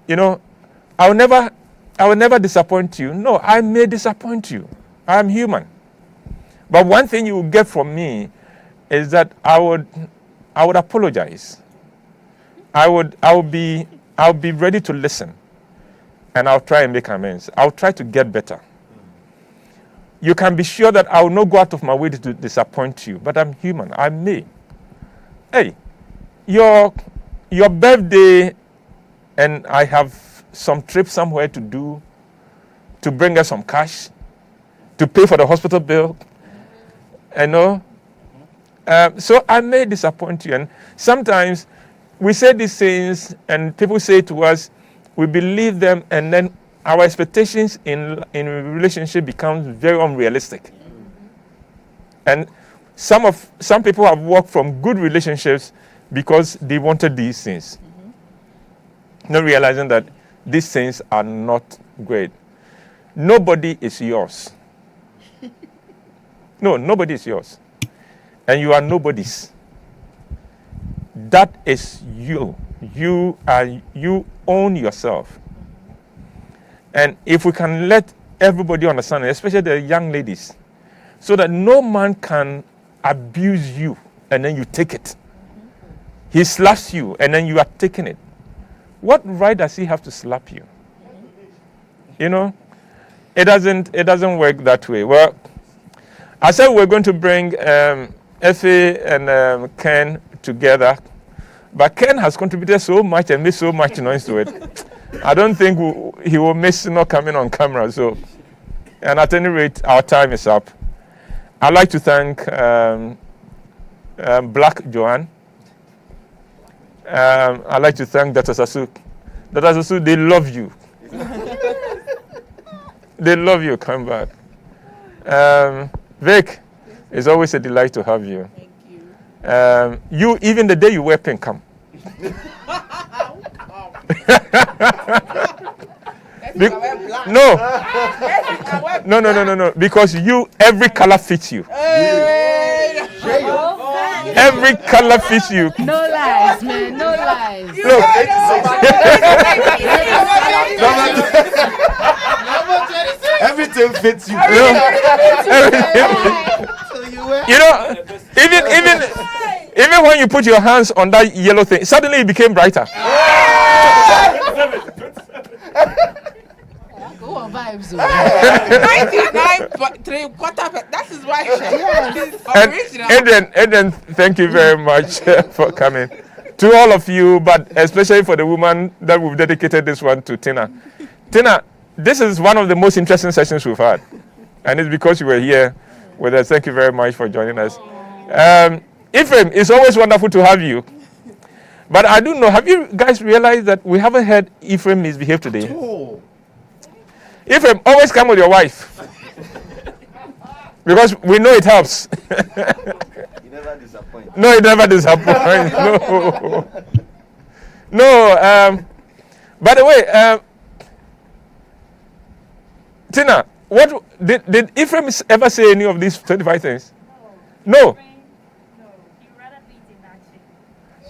[SPEAKER 9] You know, I will never disappoint you. No, I may disappoint you. I am human. But one thing you will get from me is that I would apologize. I'll be ready to listen, and I'll try and make amends. I'll try to get better. You can be sure that I will not go out of my way to disappoint you, but I'm human. I may. Hey, your birthday, and I have some trip somewhere to do, to bring us some cash, to pay for the hospital bill, you know. So I may disappoint you, and sometimes we say these things, and people say to us, we believe them, and then our expectations in a relationship becomes very unrealistic. And some people have walked from good relationships because they wanted these things. not realizing that these things are not great. Nobody is yours. No, nobody is yours. And you are nobody's. That is you. You own yourself. And if we can let everybody understand, especially the young ladies, so that no man can abuse you and then you take it. He slaps you and then you are taking it. What right does he have to slap you? You know, it doesn't work that way. Well, I said we're going to bring Effie and Ken together, but Ken has contributed so much and made so much noise to it. I don't think he will miss not coming on camera. So, and at any rate, our time is up. I'd like to thank Black Joanne. I'd like to thank Dr. Sasuk. Dr. Sasuk, they love you. They love you. Come back. Vic, it's always a delight to have you.
[SPEAKER 11] Thank you.
[SPEAKER 9] You, even the day you wear pink, come. No. Because you, every color fits you. Every color fits you.
[SPEAKER 12] No lies, man. No lies.
[SPEAKER 9] Look.
[SPEAKER 7] Everything fits you.
[SPEAKER 9] You know, even when you put your hands on that yellow thing, suddenly it became brighter.
[SPEAKER 12] Go on vibes.
[SPEAKER 11] 99.3. That is why
[SPEAKER 9] And Eden, thank you very much for coming. To all of you, but especially for the woman that we've dedicated this one to, Tina. Tina, this is one of the most interesting sessions we've had. And it's because you were here with us. Thank you very much for joining us. Ephraim, it's always wonderful to have you. But I don't know, have you guys realized that we haven't heard Ephraim misbehave today?
[SPEAKER 10] Oh.
[SPEAKER 9] Ephraim, always come with your wife. Because we know it helps.
[SPEAKER 7] You never disappoint.
[SPEAKER 9] No, it never disappoints. No. No. By the way, Tina, what did Ephraim ever say any of these 25 things? No.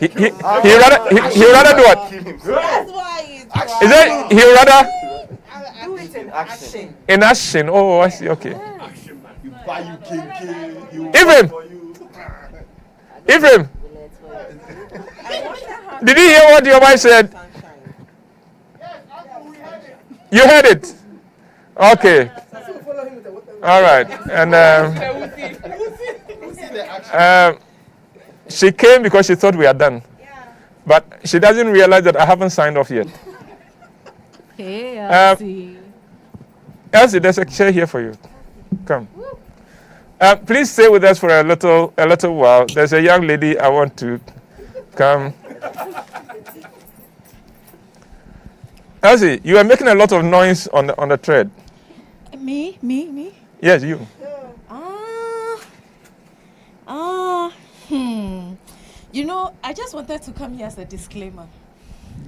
[SPEAKER 9] He rather do what?
[SPEAKER 11] That's why it's
[SPEAKER 9] Is that he rather
[SPEAKER 11] do it in action.
[SPEAKER 9] in action? Oh, I see. Okay.
[SPEAKER 10] You buy you KK. You
[SPEAKER 9] Ephraim, did you hear what your wife said? You heard it. Okay. All right. And she came because she thought we are done. But she doesn't realize that I haven't signed off yet.
[SPEAKER 12] Hey, Elsie.
[SPEAKER 9] Elsie, there's a chair here for you. Come. Please stay with us for a little while. There's a young lady I want to come. Elsie, you are making a lot of noise on the thread.
[SPEAKER 6] Me?
[SPEAKER 9] Yes, you.
[SPEAKER 6] You know, I just wanted to come here as a disclaimer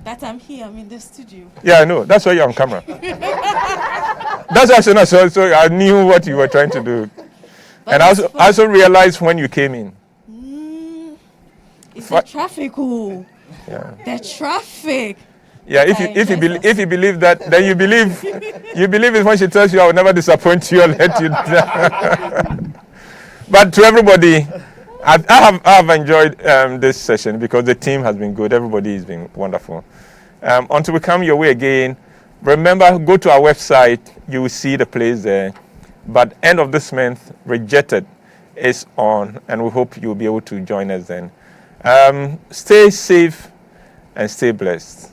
[SPEAKER 6] that I'm here, I'm in the studio.
[SPEAKER 9] Yeah, I know. That's why you're on camera. That's why I saw, so I knew what you were trying to do.
[SPEAKER 6] But
[SPEAKER 9] And I also realized when you came in.
[SPEAKER 6] It's the traffic,
[SPEAKER 9] Yeah.
[SPEAKER 6] the traffic.
[SPEAKER 9] Yeah, if you believe that, then you believe it when she tells you I will never disappoint you or let you down. But to everybody, I have enjoyed this session because the team has been good. Everybody has been wonderful. Until we come your way again, remember, go to our website. You will see the place there. But end of this month, Rejected is on, and we hope you'll be able to join us then. Stay safe and stay blessed.